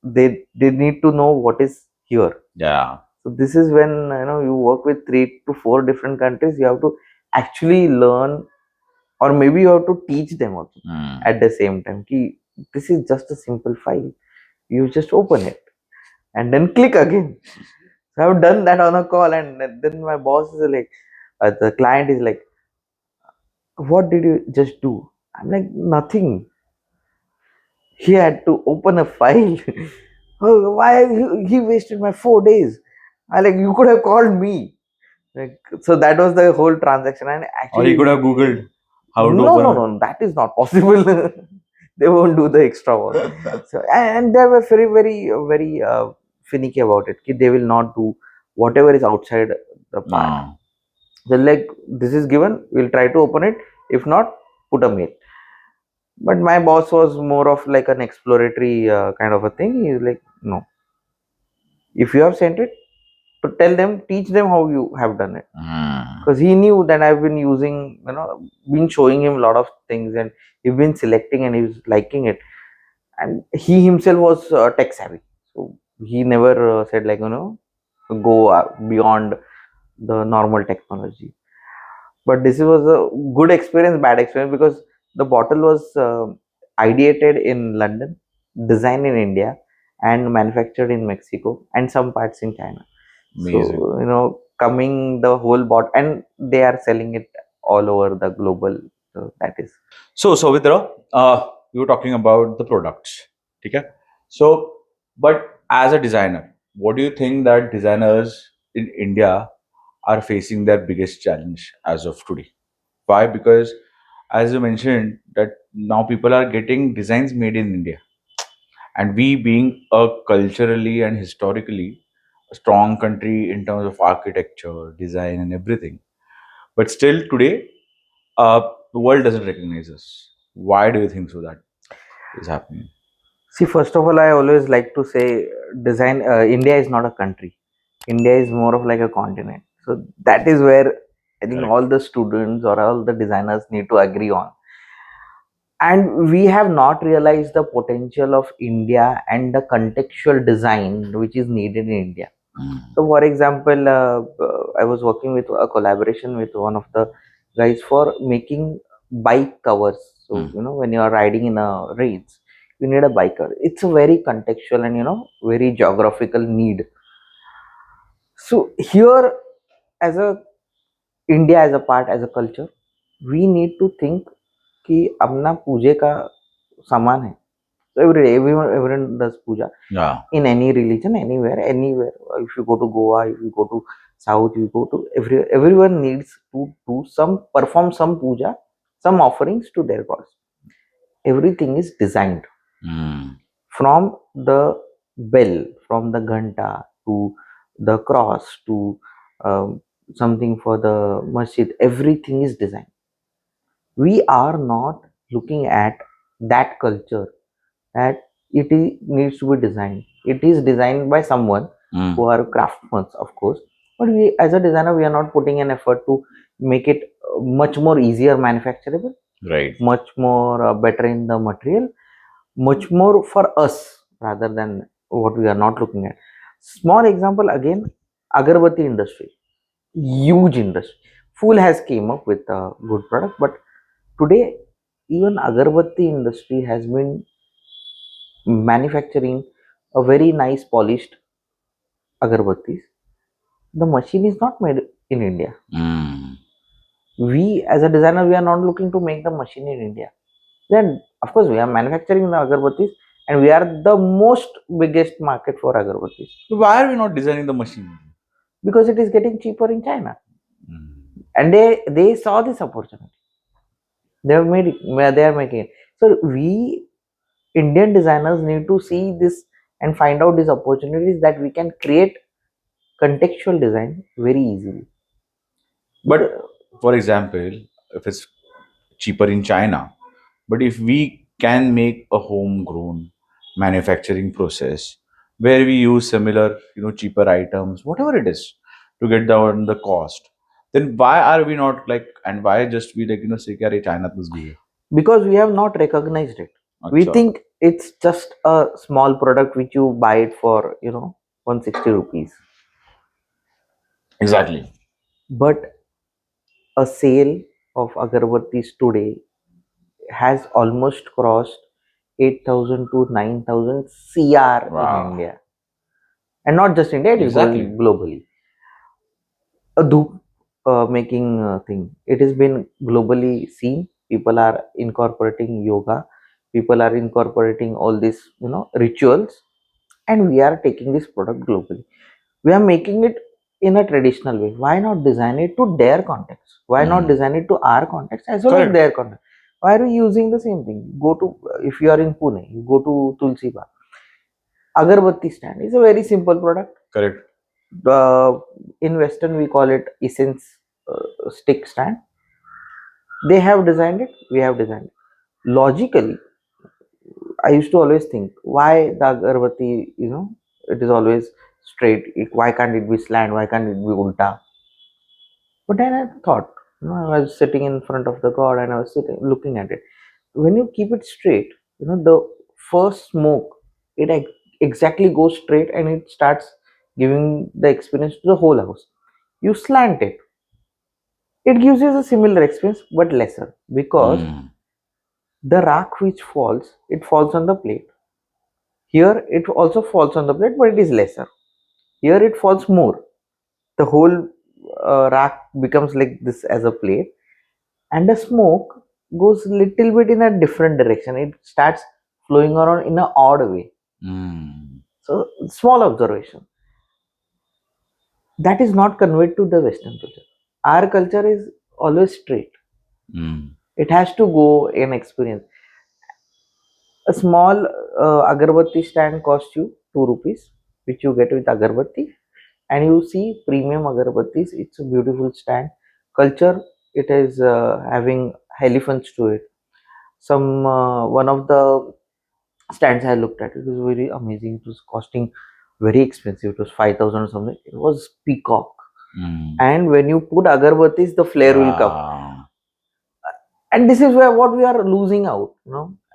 They need to know what is here. Yeah. So this is when you work with 3 to 4 different countries, you have to actually learn, or maybe you have to teach them also at the same time. This is just a simple file, you just open it and then click again. So I've done that on a call, and then my boss is like, the client is like, what did you just do? I'm like, nothing. He had to open a file. Oh, why he wasted my 4 days? I like, you could have called me. Like, so that was the whole transaction, and Or actually he could have Googled how to no, open. no, no, that is not possible. They won't do the extra work. So, and they were very, very, very finicky about it. They will not do whatever is outside the part. No. They're like, this is given, we'll try to open it. If not, put a mail. But my boss was more of like an exploratory kind of a thing. He's like, no. If you have sent it, to tell them, teach them how you have done it. Because he knew that I've been using, been showing him a lot of things, and he's been selecting and he was liking it. And he himself was tech savvy. So he never said, like, go beyond the normal technology. But this was a good experience, bad experience, because the bottle was ideated in London, designed in India, and manufactured in Mexico and some parts in China. Amazing. So coming the whole bot, and they are selling it all over the global. So that is. So, Savitra, we were talking about the products. Okay. So, but as a designer, what do you think that designers in India are facing their biggest challenge as of today? Why? Because as you mentioned, that now people are getting designs made in India, and we being a culturally and historically a strong country in terms of architecture, design, and everything, but still today, the world doesn't recognize us. Why do you think so that is happening? See, first of all, I always like to say, design. India is not a country. India is more of like a continent. So that is where I think Correct. all the students or all the designers need to agree on. And we have not realized the potential of India and the contextual design which is needed in India. Mm. So, for example, I was working with a collaboration with one of the guys for making bike covers. So, Mm. when you are riding in a race, you need a bike cover. It's a very contextual and very geographical need. So here, as a India, as a part, as a culture, we need to think कि अपना पूजे का सामान है. So every day, everyone does puja Yeah. in any religion, anywhere. If you go to Goa, if you go to South, you go to everyone needs to perform some puja, some offerings to their gods. Everything is designed Mm. from the bell, from the ghanta to the cross to something for the masjid. Everything is designed. We are not looking at that culture, that needs to be designed. It is designed by someone Mm. who are craftsmen, of course. But we, as a designer, we are not putting an effort to make it much more easier manufacturable, Right. much more better in the material, much more for us rather than what we are not looking at. Small example again, agarbatti industry, huge industry. Fool has came up with a good product, but today even agarbatti industry has been manufacturing a very nice polished agarbattis. The machine is not made in India. Mm. We, as a designer, we are not looking to make the machine in India. Then, of course, we are manufacturing the agarbattis, and we are the most biggest market for agarbattis So why are we not designing the machine? because it is getting cheaper in China, Mm. and they saw this opportunity. They have made it. They are making it. So we Indian designers need to see this and find out these opportunities that we can create contextual design very easily. But for example, if it's cheaper in China, but if we can make a homegrown manufacturing process where we use similar, cheaper items, whatever it is, to get down the cost, then why are we not like, and why just we like, say, "Kya re, China tus bhi hai." Because we have not recognized it. We Acha. think it's just a small product which you buy it for 160 rupees, Exactly. but a sale of agarbattis today has almost crossed 8,000 to 9,000 CR in Wow. India, and not just India, it is going Exactly. globally. A dhoop making thing, it has been globally seen. People are incorporating yoga, people are incorporating all these rituals, and we are taking this product globally. We are making it in a traditional way. Why not design it to their context? Why not Mm. design it to our context as well as Correct. their context? Why are we using the same thing? Go to, if you are in Pune, you go to Tulsi Bagh, agarbatti stand is a very simple product. Correct. In western we call it essence stick stand. They have designed it, we have designed it. Logically, I used to always think, why the agarbatti, it is always straight. Why can't it be slant? Why can't it be ulta? But then I thought, I was sitting in front of the god and I was sitting looking at it. When you keep it straight, the first smoke, it exactly goes straight and it starts giving the experience to the whole house. You slant it, It gives you a similar experience but lesser, because the rack which falls, it falls on the plate. Here it also falls on the plate, but it is lesser. Here it falls more. The whole rack becomes like this as a plate, and the smoke goes little bit in a different direction. It starts flowing around in an odd way. So small observation that is not conveyed to the Western culture. Our culture is always straight. It has to go in experience. A small agarbatti stand costs you 2 rupees, which you get with agarbatti, and you see premium agarbattis. It's a beautiful stand. Culture, it is having elephants to it. Some one of the stands I looked at, it was very amazing. It was costing very expensive. It was 5,000 or something. It was peacock, and when you put agarbattis, the flare will come. And this is where what we are losing out.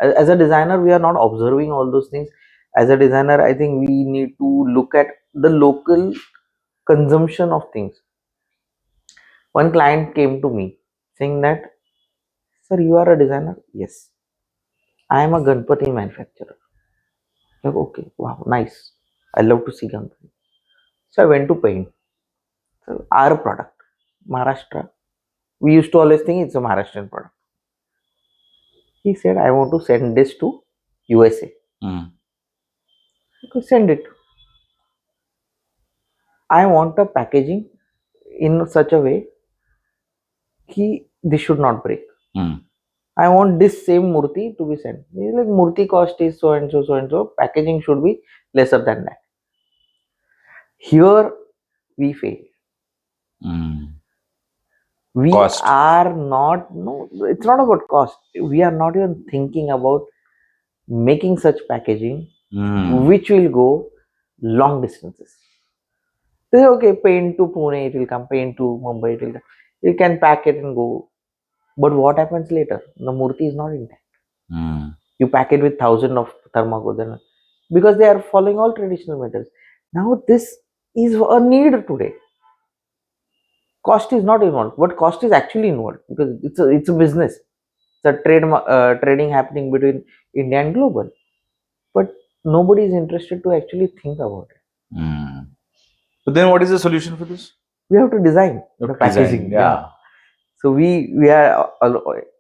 As a designer, we are not observing all those things. As a designer, I think we need to look at the local consumption of things. One client came to me saying that, sir, you are a designer. Yes, I am a Ganpati manufacturer. Like, okay, wow, nice. I love to see Ganpati. So I went to paint. So our product, Maharashtra, we used to always think it's a Maharashtrian product. He said, I want to send this to USA. Okay, send it. I want a packaging in such a way that this should not break. I want this same murti to be sent. He's like, murti cost is so and so, so and so. Packaging should be lesser than that. Here we fail. We Cost. are not, no, it's not about cost. We are not even thinking about making such packaging which will go long distances. They say, okay, paint to Pune, it will come, paint to Mumbai, it will come. You can pack it and go. But what happens later? The murti is not intact. You pack it with thousands of thermocol, because they are following all traditional methods. Now this is a need today. Cost is not involved, but cost is actually involved, because it's a business. It's a trading happening between India and global. But nobody is interested to actually think about it. But then what is the solution for this? We have to design the packaging. Yeah. So we are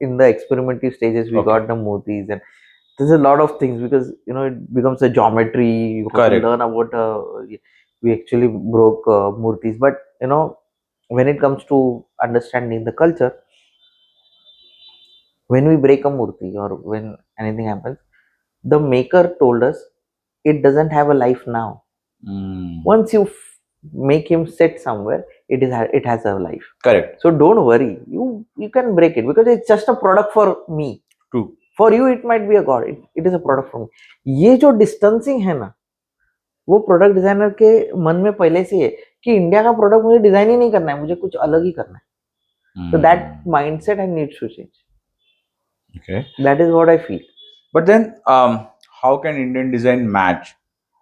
in the experimental stages. We got the murtis, and there's a lot of things, because it becomes a geometry. You have to learn about. We actually broke murtis, but when it comes to understanding the culture, when we break a murti or when anything happens, the maker told us it doesn't have a life now. Once you make him sit somewhere, it has a life. Correct. So don't worry, you can break it, because it's just a product for me. True. For you it might be a god. It is a product for me. ये जो distancing है ना, वो product designer के मन में पहले से है कि इंडिया का प्रोडक्ट मुझे डिजाइन ही नहीं करना है, मुझे कुछ अलग ही करना है. So that mindset I need to change. Okay. That is what I feel. But then, how can Indian design match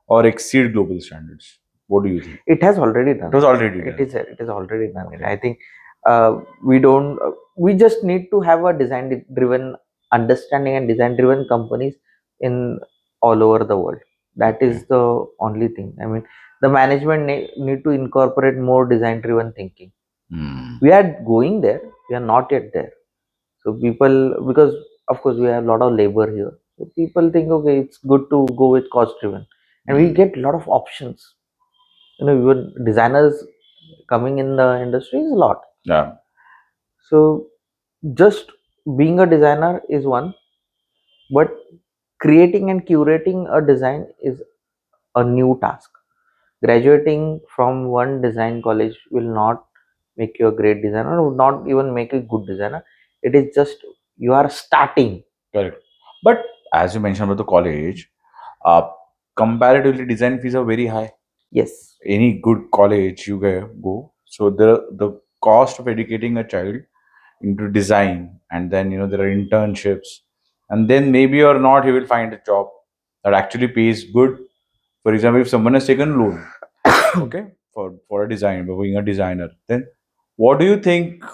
or exceed global standards? What do you think? It has already done. It was already done. It is already done. I think we just need to have a design driven understanding and design driven companies in all over the world. That is the only thing. I mean, the management need to incorporate more design driven thinking. We are going there. We are not yet there. So people, because of course we have a lot of labor here, so people think, okay, it's good to go with cost driven, and we get a lot of options. Even designers coming in the industry is a lot. Yeah. So just being a designer is one, but creating and curating a design is a new task. Graduating from one design college will not make you a great designer, or not even make a good designer. It is just you are starting. Correct. But as you mentioned about the college, comparatively design fees are very high. Yes. Any good college you go, so the cost of educating a child into design, and then there are internships, and then maybe or not he will find a job that actually pays good. For example, if someone has taken a loan, okay, for a design, for being a designer, then what do you think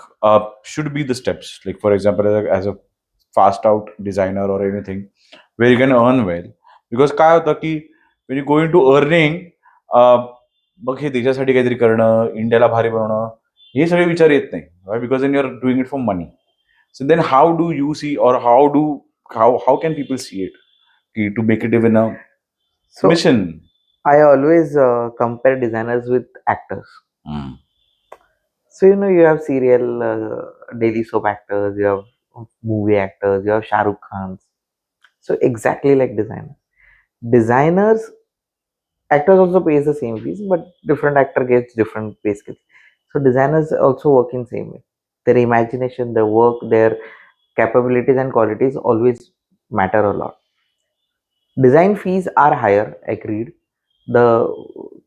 should be the steps? Like, for example, as a fast out designer or anything, where you can earn well. Because काय होतं की when you go into earning, मग हे देशासाठी काहीतरी करणं, इंडियाला भारी बनवणं, हे सगळे विचार येत नाही. Because then you're doing it for money. So then how do you see, or how can people see it to make it even a So mission? I always compare designers with actors. Mm. So you have serial daily soap actors, you have movie actors, you have Shah Rukh Khans. So exactly like designers. Designers, actors also pays the same fees, but different actor gets different pay scales. So designers also work in same way. Their imagination, their work, their capabilities and qualities always matter a lot. Design fees are higher, agreed. The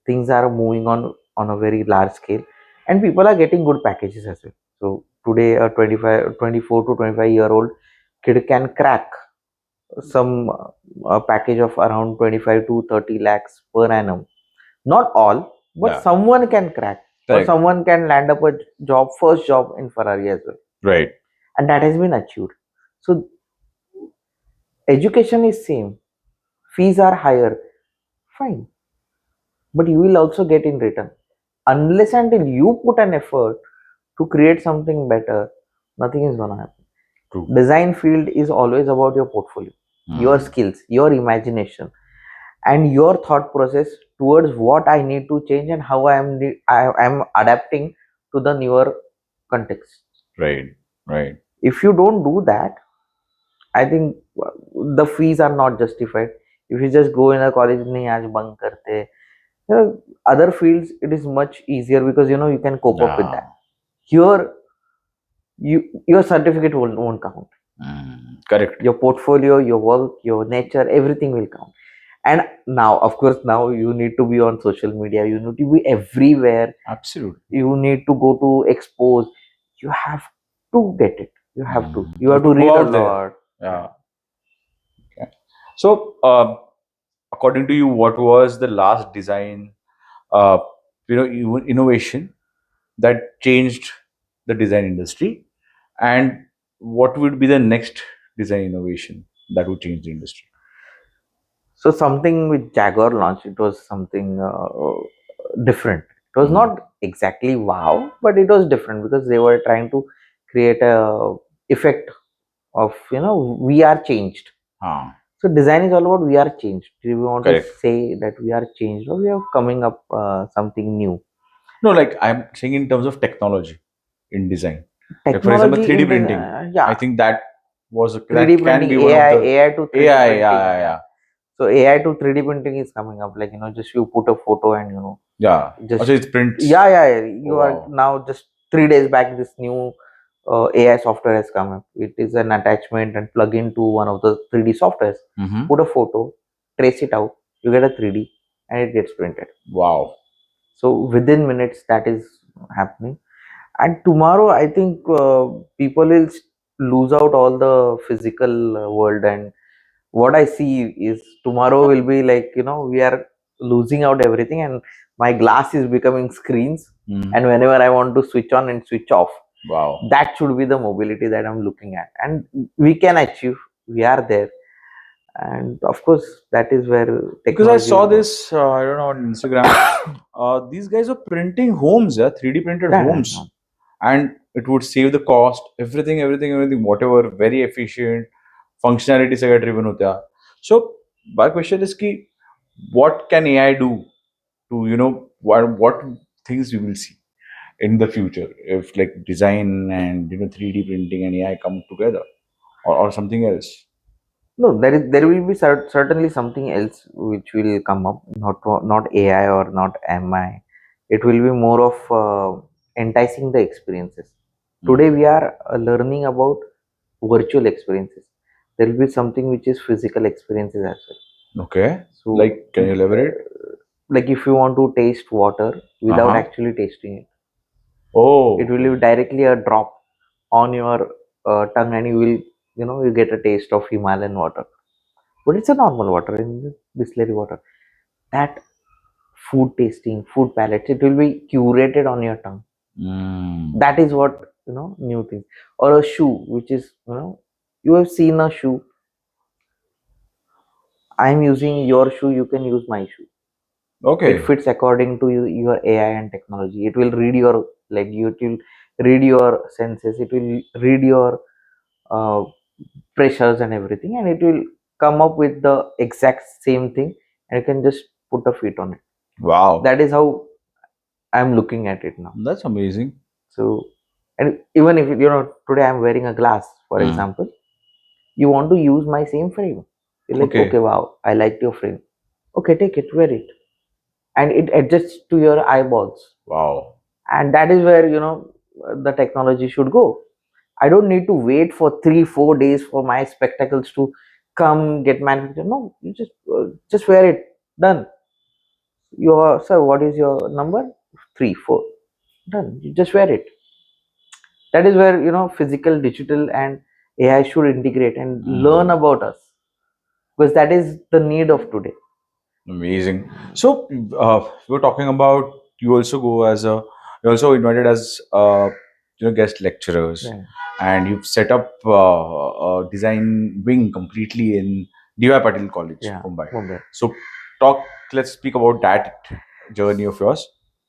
things are moving on a very large scale, and people are getting good packages as well. So today a 24 to 25 year old kid can crack some package of around 25 to 30 lakhs per annum. Not all, but Yeah. someone can crack, or Correct. someone can land up a job, first job in Ferrari as well, Right. and that has been achieved. So education is same, fees are higher, fine, but you will also get in return. Unless until you put an effort to create something better, nothing is gonna happen. True. Design field is always about your portfolio, your skills, your imagination, and your thought process towards what I need to change and how I am adapting to the newer context. Right. Right. If you don't do that, I think the fees are not justified. If you just go in a college, nahi aaj bunk karte, other fields it is much easier because you can cope up with that. Here, your certificate won't count. Correct. Your portfolio, your work, your nature, everything will count. And now, of course, now you need to be on social media. You need to be everywhere. Absolutely. You need to go to expose. You have to get it. You have to. You have to Go read a out there. lot. Yeah. Okay. So, according to you, what was the last design, uh, innovation that changed the design industry, and what would be the next design innovation that would change the industry? So something with Jaguar launched, it was something different. It was Mhm. not exactly wow, but it was different because they were trying to create a effect of we are changed. Ah, So design is all about we are changed. Do we want to correct. say that we are changed or we are coming up something new? No, like I'm saying in terms of technology in design. Like for example, Technology 3D in the printing. I yeah, think that 3D that can printing, be one of the AI to 3D AI. printing. Yeah, Yeah. yeah, So AI to 3D printing is coming up. Like just you put a photo and yeah. just Also, it's prints. yeah. Oh, You are wow. now just 3 days back. This new AI software has come up. It is an attachment and plug into one of the 3D softwares. Mm-hmm. Put a photo, trace it out, you get a 3D, and it gets printed. Wow. So within minutes, that is happening. And tomorrow, I think people will lose out all the physical world. And what I see is tomorrow will be like we are losing out everything, and my glass is becoming screens. And whenever I want to switch on and switch off, Wow. that should be the mobility that I'm looking at, and we can achieve. We are there, and of course, that is where Because I technology saw will go. this, I don't know, on Instagram. These guys are printing homes, yeah, 3D printed Yeah, homes, and it would save the cost, everything, whatever, very efficient, functionality सगळ्या driven होत्या. So my question is ki, what can AI do to what things we will see in the future if like design and 3D printing and AI come together, or something else? no, there will be certainly something else which will come up. Not AI or not MI. It will be more of enticing the experiences. Today we are learning about virtual experiences. There will be something which is physical experiences as well. Okay. So, Like, can you elaborate? like if you want to taste water without Uh-huh. actually tasting it, Oh, it will be directly a drop on your tongue, and you will you get a taste of Himalayan water. But it's a normal water in the distillery water. That food tasting, food palates, it will be curated on your tongue. Mm. That is what, new thing. Or a shoe, which is, you have seen a shoe. I'm using your shoe, you can use my shoe. It Okay. fits according to your AI and technology. It will read your leg, it will read your senses, it will read your uh, pressures and everything, and it will come up with the exact same thing, and you can just put a fit on it. Wow. That is how I'm looking at it now. That's amazing. So, and even if today I'm wearing a glass, for Mm. example, you want to use my same frame. You're like, okay, Okay. wow, I liked your frame. Okay, take it, wear it, and it adjusts to your eyeballs. Wow. And that is where the technology should go. I don't need to wait for 3-4 days for my spectacles to come get manufactured. No, you just wear it. Done. Your sir, what is your number? 3, 4. Done. You just wear it. That is where physical, digital, and AI should integrate and learn Mm. about us, because that is the need of today. Amazing. So, we are talking about you also go as a you also invited as guest lecturers, Yeah. and you've set up a design wing completely in DY Patil College, Yeah. Mumbai. Mumbai. So, talk. Let's speak about that journey of yours.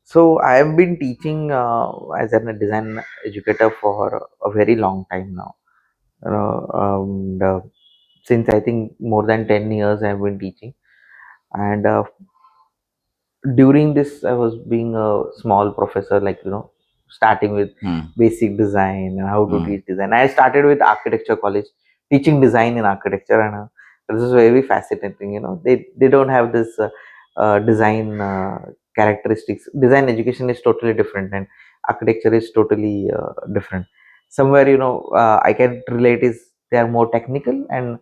So I have been teaching as a design educator for a very long time now. And since I think more than 10 years I have been teaching. And during this, I was being a small professor, like, starting with Hmm. basic design and how to Hmm. teach design. I started with architecture college, teaching design in architecture, and this is very fascinating. They don't have this design characteristics. Design education is totally different, and architecture is totally different. Somewhere, I can relate is they are more technical, and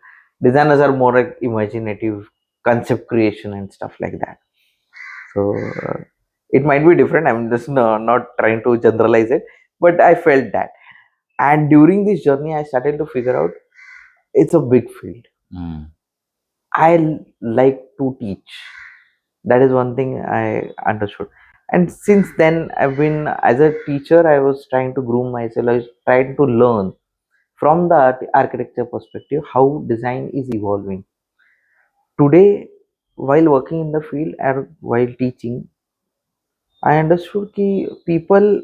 designers are more like imaginative, concept creation and stuff like that. So it might be different. I'm just not trying to generalize it, but I felt that. And during this journey, I started to figure out it's a big field. Hmm. Like to teach. That is one thing I understood. And since then, I've been, as a teacher, I was trying to groom myself. I was trying to learn from the architecture perspective how design is evolving. Today, while working in the field and while teaching, I understood that people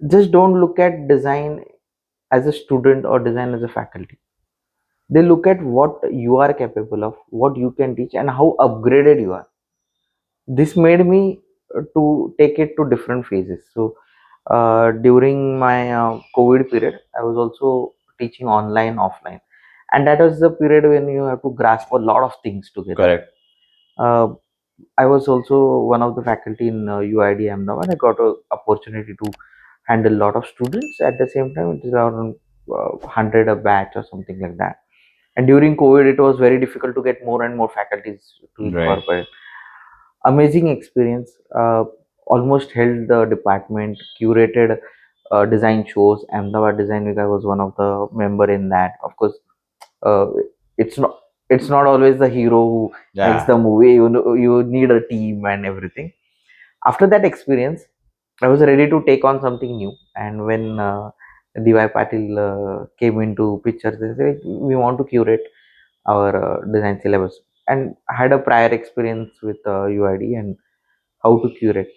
just don't look at design as a student or design as a faculty. They look at what you are capable of, what you can teach, and how upgraded you are. This made me to take it to different phases. So during my COVID period, I was also teaching online, offline, and that was the period when you have to grasp a lot of things together. Correct. Uh, I was also one of the faculty in UID Ahmedabad. I got an opportunity to handle a lot of students at the same time. It is around 100 a batch or something like that. And during COVID, it was very difficult to get more and more faculties to Right. incorporate. Amazing experience. Almost held the department, curated design shows. Ahmedabad Design Week, I was one of the member in that. Of course, uh, it's not it's not always the hero who makes Yeah. the movie. You need a team and everything. After that experience, I was ready to take on something new. And when DY Patil came into picture, they said, we want to curate our design syllabus. And I had a prior experience with UID and how to curate.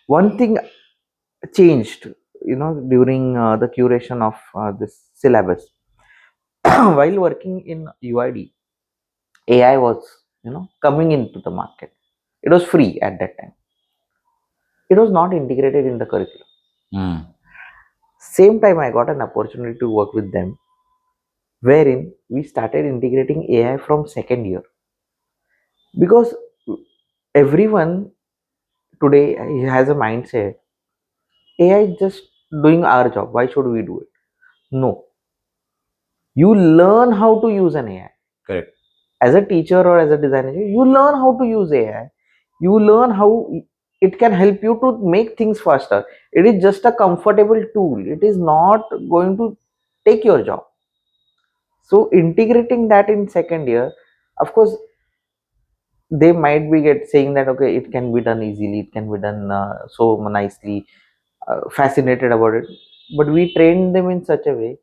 One thing changed, during the curation of this syllabus. While working in UID, AI was, coming into the market. It was free at that time. It was not integrated in the curriculum. Hmm. Same time, I got an opportunity to work with them, wherein we started integrating AI from second year, because everyone today has a mindset AI is just doing our job. Why should we do it? No, you learn how to use an AI Correct. as a teacher or as a designer. You learn how to use AI. You learn how it can help you to make things faster. It is just a comfortable tool. It is not going to take your job. So integrating that in second year, of course, they might be get saying that okay, it can be done easily, it can be done so nicely. fascinated about it. But we trained them in such a way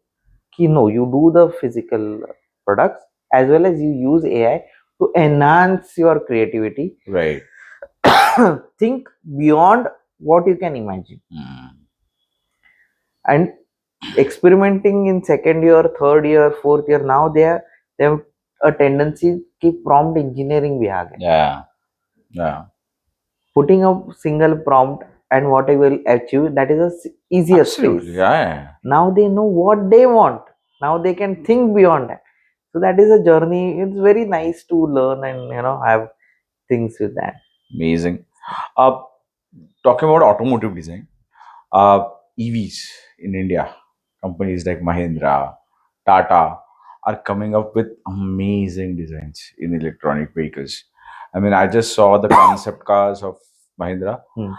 कि no, you do the physical products as well as you use AI to enhance your creativity. Right. Think beyond what you can imagine. And experimenting in second year, third year, fourth year, now they have a tendency कि prompt engineering भी आ गया. Yeah. Yeah. Putting a single prompt and what I will achieve, that is a easiest Absolutely. phase. Yeah. Now they know what they want. Now they can think beyond that. So that is a journey. It's very nice to learn and have things with that. Amazing. Uh, Talking about automotive design, uh, EVs in India, companies like Mahindra, Tata are coming up with amazing designs in electronic vehicles. I mean, I just saw the concept cars of Mahindra, Hmm.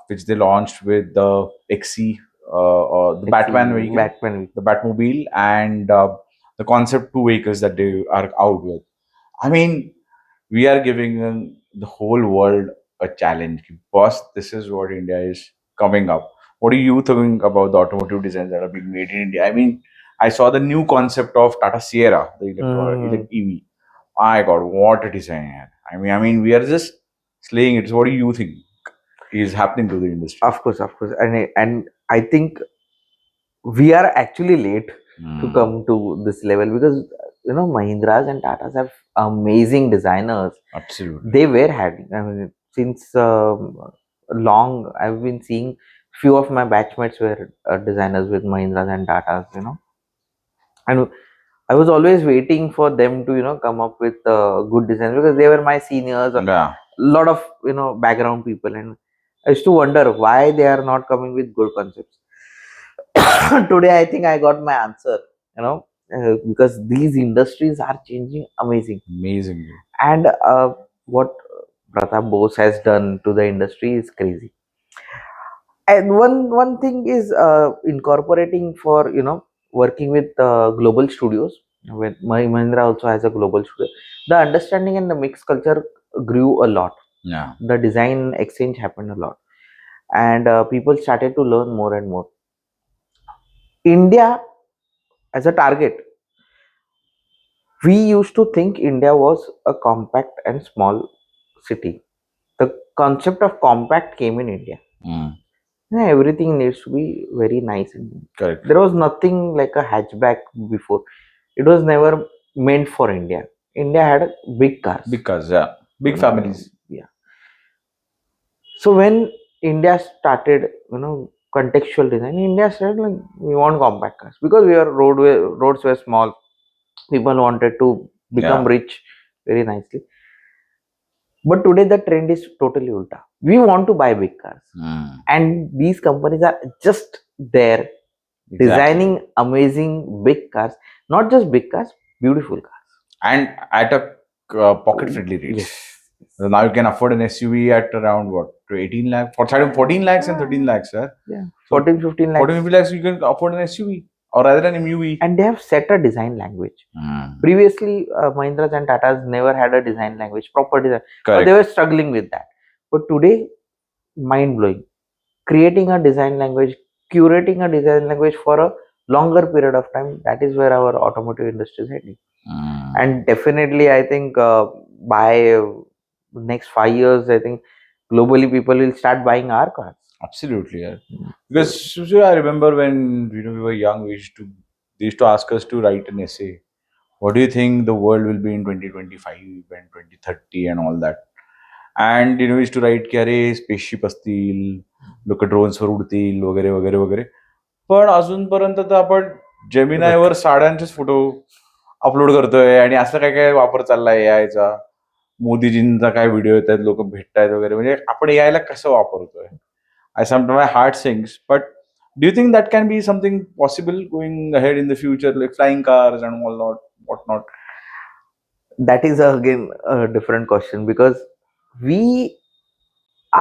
which they launched with the XC, or the Batman vehicle, the Batmobile, and the concept two vehicles that they are out with. I mean, we are giving the whole world a challenge. Boss, this is what India is coming up. What do you think about the automotive designs that are being made in India? I mean, I saw the new concept of Tata Sierra, the EV. My God, what a design! I mean, we are just slaying it. So, what do you think is happening to the industry? Of course, and I think we are actually late to come to this level because Mahindras and Tatas have amazing designers. Absolutely. They were having. I mean, since long, I've been seeing few of my batchmates were designers with Mahindras and Tatas. And I was always waiting for them to come up with good designs because they were my seniors. Yeah. Lot of background people, and I used to wonder why they are not coming with good concepts. Today I think I got my answer, because these industries are changing Amazingly. and what Pratap Bose has done to the industry is crazy. And one thing is incorporating for working with global studios. When Mahindra also has a global studio, the understanding and the mixed culture grew a lot. Yeah. The design exchange happened a lot, and people started to learn more and more. India as a target, we used to think India was a compact and small city. The concept of compact came in India. Yeah, everything needs to be very nice. Correct. There was nothing like a hatchback before. It was never meant for India. India had big cars. Big cars, yeah. Big families. Yeah. So when India started, contextual design, India said like we want compact cars because roads were small. People wanted to become Yeah. rich very nicely. But today the trend is totally ulta. We want to buy big cars, and these companies are just there designing amazing big cars, not just big cars, beautiful cars, and at a pocket friendly rate. Yes. So now you can afford an SUV at around what, to 18 lakhs, 14 lakhs and 13 lakhs, sir. Yeah, So 14, 15 lakhs. 14, 15 lakhs, you can afford an SUV or rather an MUV. And they have set a design language. Previously, Mahindras and Tatas never had a design language, proper design. Correct. They were struggling with that. But today, mind blowing. Creating a design language, curating a design language for a longer period of time, that is where our automotive industry is heading. And definitely, I think by next 5 years, I think globally people will start buying our cars. Absolutely, yeah. Because Suju, I remember when we were young, they used to ask us to write an essay. What do you think the world will be in 2025 and 2030 and all that? And we used to write की अरे spaceship असतील, लोक ड्रोन्सवर उडतील वगैरे वगैरे वगैरे. पण अजूनपर्यंत तर आपण जेमिनायवर साड्यांचेच फोटो अपलोड करतोय आणि असं काय काय वापर चाललाय एआयचा. मोदीजींचा काय व्हिडिओ येत आहेत, लोक भेटतायत वगैरे. म्हणजे आपण एआयला कसं वापरतोय? I sometimes my heart sinks. But do you think that can be something possible going ahead in the future, like flying cars and all not whatnot? That is again a different question because we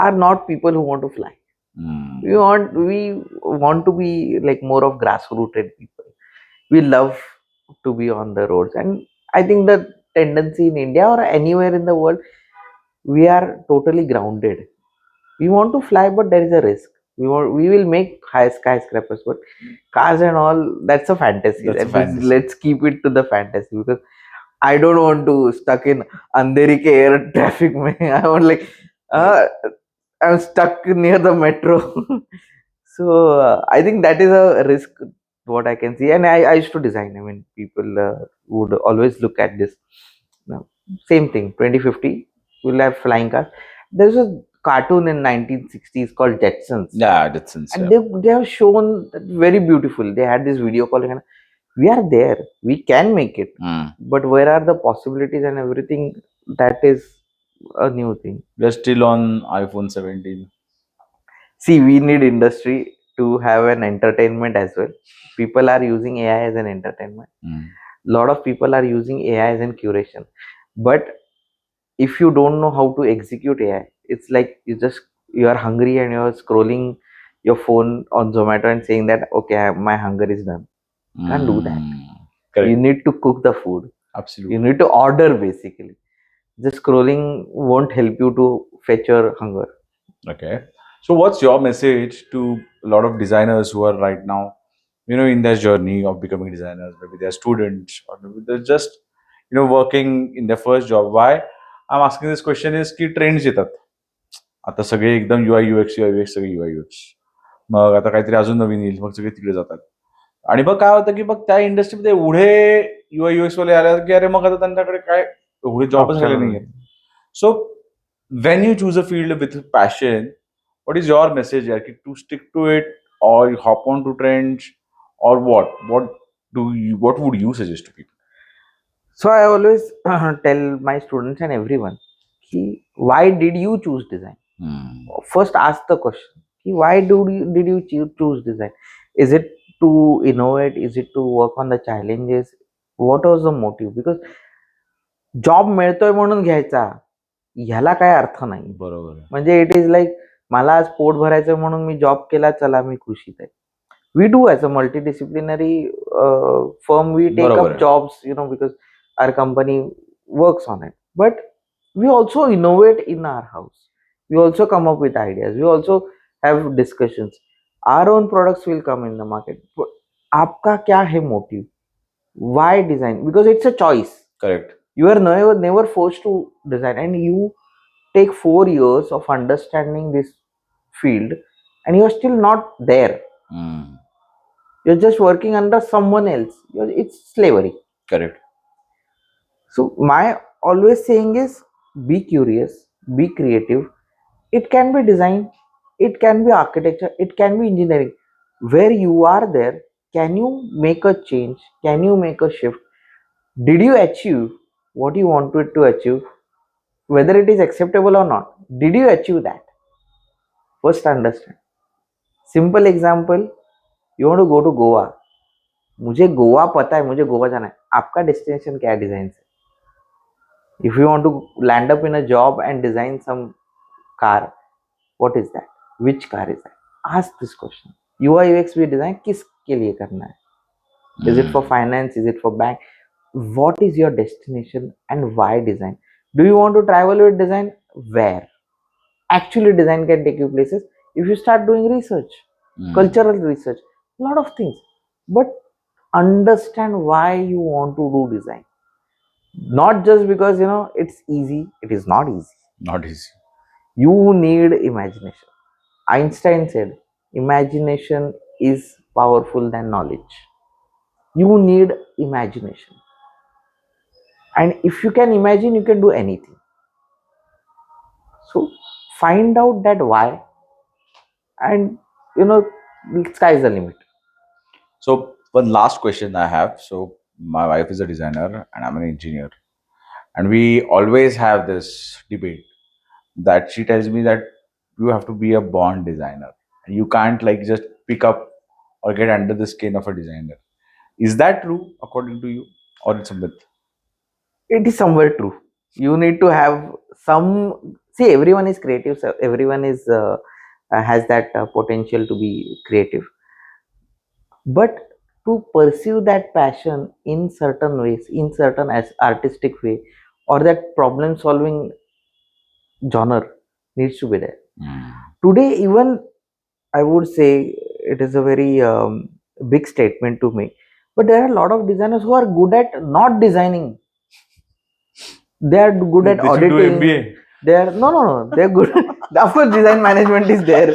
are not people who want to fly. We want to be like more of grassrooted people. We love to be on the roads, and I think the tendency in India or anywhere in the world, we are totally grounded. We want to fly, but there is a risk. We will make high skyscrapers, but cars and all, that's a fantasy. That's a That is, fantasy. let's keep it to the fantasy, because I don't want to stuck in andheri ke air traffic. I want like uh, I'm stuck near the metro. So I think that is a risk, what I can see. And I used to design. I mean, people would always look at this. Now, same thing. 2050, we'll have flying cars. There's a cartoon in 1960s called Jetsons, Yeah, that's sincere. and they have shown that very beautiful. They had this video calling, and we are there. We can make it, but where are the possibilities and everything? That is a new thing. We're still on iPhone 17. See, we need industry to have an entertainment as well. People are using AI as an entertainment. Lot of people are using AI as an curation. But if you don't know how to execute AI, it's like you are hungry and you're scrolling your phone on Zomato and saying that, okay, my hunger is done. Can't do that. Correct. You need to cook the food. Absolutely. You need to order basically. Just scrolling won't help you to fetch your hunger. Okay. So, what's your message to a lot of designers who are right now, in their journey of becoming designers? Maybe they're students, or maybe they're just, working in their first job. Why I'm asking this question is की trends येतात. आता सगळे एकदम UI UX सगळे UI UX. मग आता काहीतरी अजून नवीन येईल, मग सगळे तिकडे जातात. आणि मग काय होतं की मग त्या इंडस्ट्रीमध्ये एवढे UI UX वाले आले की अरे मग आता त्यांच्याकडे काय एवढे जॉबच राहिले नाहीयेत. सो when you choose a field with passion, what is your message here? To stick to it, or you hop on to trends, or what? What would you suggest to people? So I always tell my students and everyone, why did you choose design? First, ask the question: why did you choose design? Is it to innovate? Is it to work on the challenges? What was the motive? Because job मिळतोय म्हणून घ्यायचा ह्याला काय अर्थ नाही. बरोबर. म्हणजे it is like मला आज पोट भरायचं म्हणून मी जॉब केला, चला मी खुशीत आहे. We do as a multidisciplinary firm, we take Barabar. up jobs, because our company works on it. But we also innovate in our house. We also come up with ideas. We also have discussions. Our own products will come in the market. But आपका क्या है motive? Why design? Because it's a choice. Correct. You are never forced to design, and you take 4 years of understanding this field, and you are still not there. You're just working under someone else. It's slavery. Correct. So my always saying is, be curious, be creative. It can be design, it can be architecture, it can be engineering. Where you are there, can you make a change? Can you make a shift? Did you achieve what you wanted to achieve? Whether it is acceptable or not, did you achieve that? First understand. Simple example, you want to go to Goa. मुझे गोवा पता है, मुझे गोवा जाना है. आपका destination क्या है design से? If you want to land up in a job and design some car, what is that? Which car is that? Ask this question. UI UX भी design किसके लिए करना है? Is it for finance? Is it for bank? What is your destination and why design? Do you want to travel with design? Where? Actually, design can take you places if you start doing research, cultural research, a lot of things. But understand why you want to do design. Not just because it's easy. It is not easy. Not easy. You need imagination. Einstein said imagination is powerful than knowledge. You need imagination, and if you can imagine, you can do anything. So find out that why, and sky's the limit. So one last question I have. So my wife is a designer and I'm an engineer, and we always have this debate that she tells me that you have to be a born designer and you can't like just pick up or get under the skin of a designer. Is that true according to you, or it's a myth? It is somewhere true. You need to have some. See, everyone is creative. So everyone is has that potential to be creative. But to pursue that passion in certain ways, in certain as artistic way, or that problem solving genre needs to be there. Today, even I would say it is a very big statement to make. But there are a lot of designers who are good at not designing. They are good at They should do auditing. MBA. They are no. They're good. Of course, design management is there.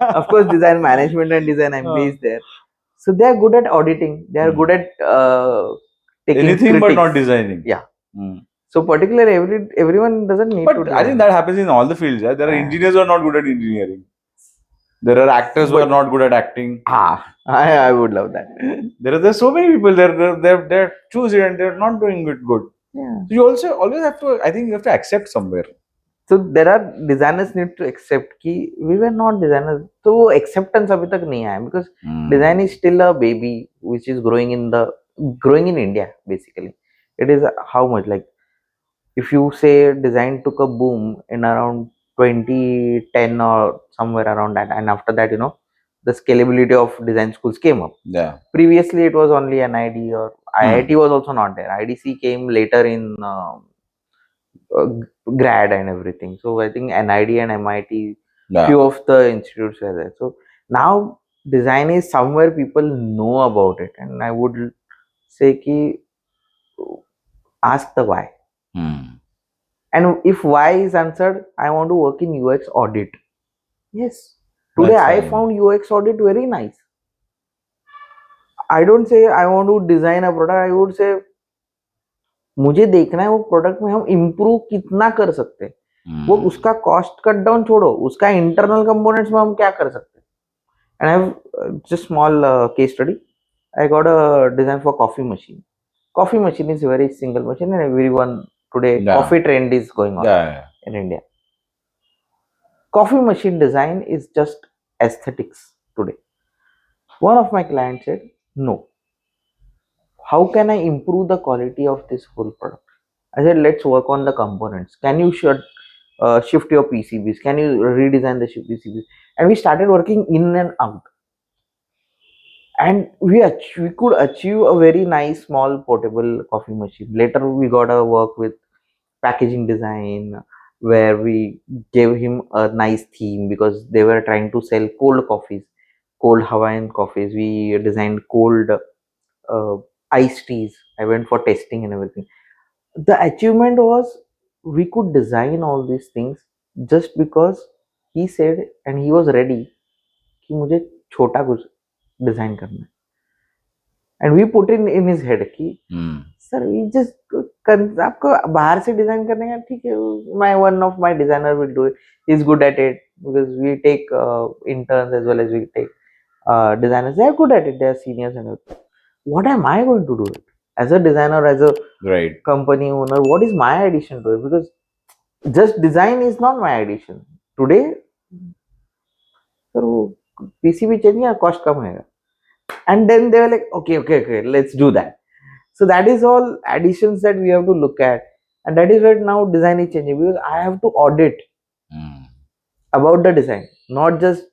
Of course, design management and design MBA is there. So they are good at auditing. They are good at taking Anything but not critics. designing. Yeah. Hmm. So particularly everyone doesn't need to. But I design. think that happens in all the fields. Yeah? There are Yeah. engineers who are not good at engineering. There are actors who are But- not good at acting. I would love that. There's so many people. They're choosing and they're not doing it good. Yeah. So you also always have to. I think you have to accept somewhere. So there are designers need to accept कि we were not designers. तो वो acceptance अभी तक नहीं आया because design is still a baby which is growing in India basically. It is how much like if you say design took a boom in around 2010 or somewhere around that, and after that the scalability of design schools came up. Yeah. Previously it was only NID or IIT was also not there. IDC came later in uh, grad and everything. So I think NID and MIT, Yeah. few of the institutes are there. So now design is somewhere people know about it, and I would say ki ask the why. And if why is answered, I want to work in UX audit. Yes. Today That's I fine. found UX audit very nice. I don't say I want to design a product. I would say मुझे देखना है वो product में हम improve कितना कर सकते हैं. वो उसका कॉस्ट कट डाउन छोड़ो, उसका इंटरनल कंपोनेंट्स में हम क्या कर सकते हैं. And I have just small case study. I got a design for coffee machine. Coffee machine is a very single machine, and everyone today Yeah. coffee trend is going on Yeah. in India. Coffee machine design is just aesthetics today. One of my clients said, "No. How can I improve the quality of this whole product?" I said, "Let's work on the components. Can you shift your PCBs? Can you redesign the PCBs?" And we started working in and out. And we could achieve a very nice small portable coffee machine. Later we got a work with packaging design where we gave him a nice theme because they were trying to sell cold coffees, cold Hawaiian coffees. We designed cold iced teas. I went for testing and everything. The achievement was we could design all these things just because he said and he was ready कि मुझे छोटा कुछ design करना है. And we put in his head कि sir we just आपको बाहर से डिजाइन करने का ठीक है. My one of my designer will do it. He is good at it because we take interns as well as we take designers. They are good at it. They are seniors and everything. What am I going to do it as a designer, as a Right. company owner? What is my addition to it? Because just design is not my addition today. Sir वो PCB change किया cost कम है. And then they were like, okay, let's do that. So that is all additions that we have to look at, and that is where now design is changing because I have to audit about the design, not just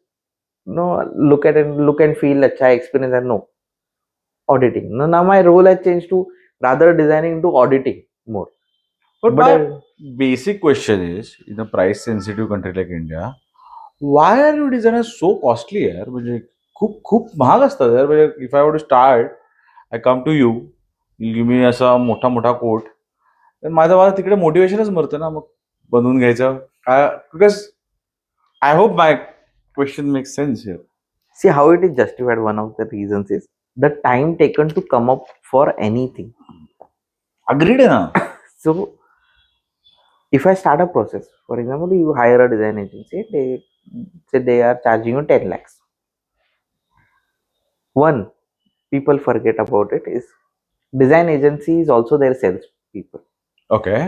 look at and look and feel acha experience and no auditing. No, now my role has changed to rather designing to auditing more. But But my basic question is, in a price sensitive country like India, why are your designers so costly यार? म्हणजे खूप खूप महाग असतात यार. म्हणजे if I were to start, I come to you, you give me असा मोठा मोठा कोट, तर मला तिकडे मोटिवेशनच मरतं ना मग बनवून घ्यायचं काय. Because I hope my question makes sense here. see how it is justified. One of the reasons is the time taken to come up for anything. Agreed आहे ना. So if I start a process, for example, you hire a design agency, they say they are charging you 10 lakhs. One, people forget about it is design agency is also their sales people. Okay.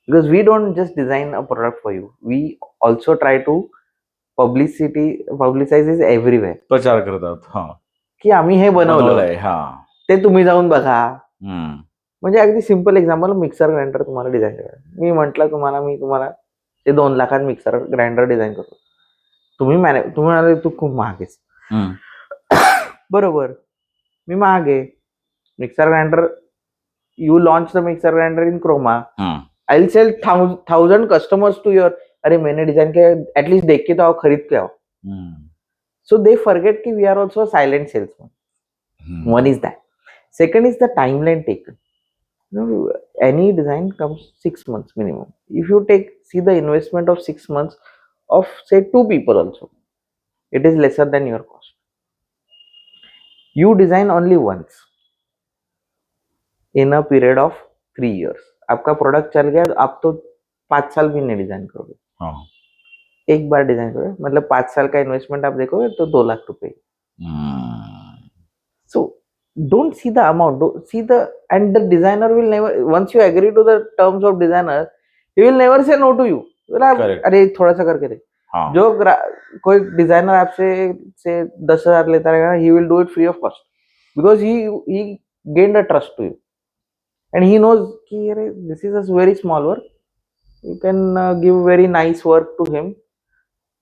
Because we don't just design a product for you. We also try to publicize is everywhere. प्रचार करतात. हा. की आम्ही हे बनवलं बनवलंय. हा. ते तुम्ही जाऊन बघा. म्हणजे अगदी सिंपल एक्झाम्पल, मिक्सर ग्राइंडर तुम्हाला डिझाईन करा. मी म्हटलं मी तुम्हाला ते 2 लाखात मिक्सर ग्राइंडर डिझाईन करतो. तुम्ही म्हणाले तू खूप महाग आहेस. बरोबर, मी महाग आहे. Mixer grinder, you launch the mixer grinder in Croma. I will sell 1000 customers to your. अरे मैंने डिजाइन किया, एटलीस्ट देख के तो आओ, खरीद के आओ. So they forget that we are also a silent salesman. One is that. Second is the timeline taken. Any design comes 6 months minimum. If you see the investment of 6 months of say two people also, it is lesser than your cost. You design only once in a period of 3 years. आपका product चल गया, आप तो 5 साल भी नहीं design करोगे. एक बार डिजाइन करोगे, मतलब 5 साल का इन्वेस्टमेंट आप देखोगे तो 2 लाख रुपए. So don't see the amount, don't see the, and the designer will never, once you agree to the terms of designer, he will never say no to you. अरे थोड़ा सा करके दे. जो कोई डिजाइनर आपसे से 10,000 लेता रहेगा, he will do it free of cost because he gained a trust to you and he knows कि this is a very small work, you can give very nice work to him.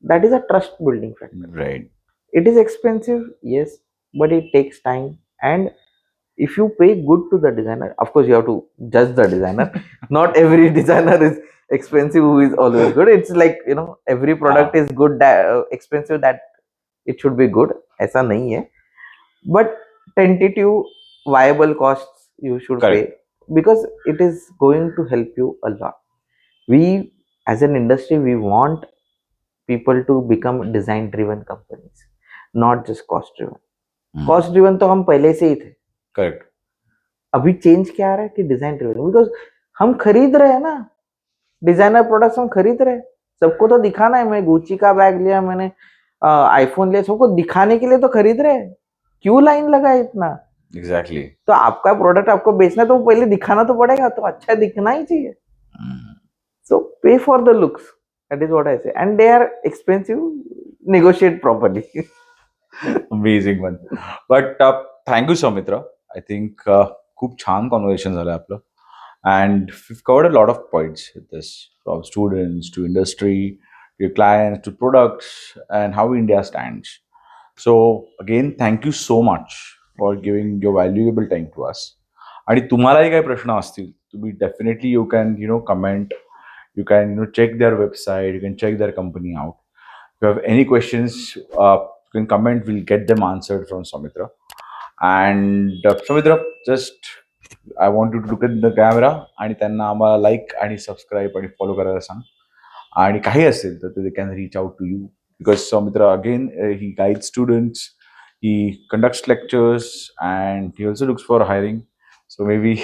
That is a trust building factor. Right. It is expensive, yes, but it takes time. And if you pay good to the designer, of course you have to judge the designer. Not every designer is expensive who is always good. It's like, every product is good, expensive that it should be good. ऐसा नहीं है. But tentative viable costs you should pay because it is going to help you a lot. We as an industry, we want people to become design driven companies, not just cost driven. Cost driven तो हम पहले से ही थे. Correct. अभी change क्या आ रहा है कि डिजाइन ड्रिवन, बिकॉज हम खरीद रहे हैं ना डिजाइनर प्रोडक्ट्स, हम खरीद रहे हैं. सबको तो दिखाना है. मैं गुची का बैग लिया, मैंने आईफोन लिया, सबको दिखाने के लिए तो खरीद रहे हैं. क्यों लाइन लगा है इतना? एग्जैक्टली. तो आपका प्रोडक्ट आपको बेचना है तो पहले दिखाना तो पड़ेगा, तो अच्छा दिखना ही चाहिए. So pay for the looks, that is what I say. And they are expensive, negotiate properly. Amazing one. But thank you, Saumitra. I think खूप छान कॉन्व्हर्सेशन झालं आपलं. And we've covered a lot of points with this, from students to industry, to clients, to products, and how India stands. So again, thank you so much for giving your valuable time to us. आणि तुम्हालाही काही प्रश्न असतील, तुम्ही definitely you can comment, you can check their website, you can check their company out. If you have any questions, you can comment. We'll get them answered from Saumitra. And Saumitra, just I want you to look at the camera आणि त्यांना आम्हाला like आणि subscribe आणि follow करायला सांग. आणि काही असेल तर they can reach out to you because Saumitra again he guides students, he conducts lectures, and he also looks for hiring. So maybe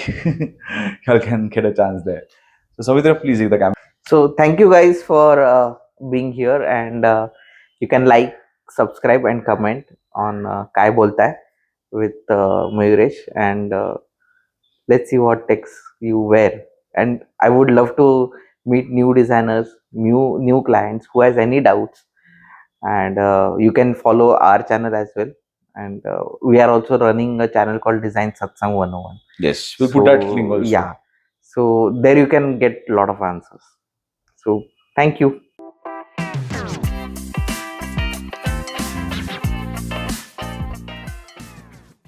you can get a chance there. So Saumitra, please take the camera. So thank you guys for being here, and you can like, subscribe and comment on Kay Boltaay with Mayuresh, and let's see what takes you where. And I would love to meet new designers, new clients who has any doubts, and you can follow our channel as well. And we are also running a channel called Design Satsang 101. Yes, we'll put that link also. Yeah, so there you can get a lot of answers. So thank you.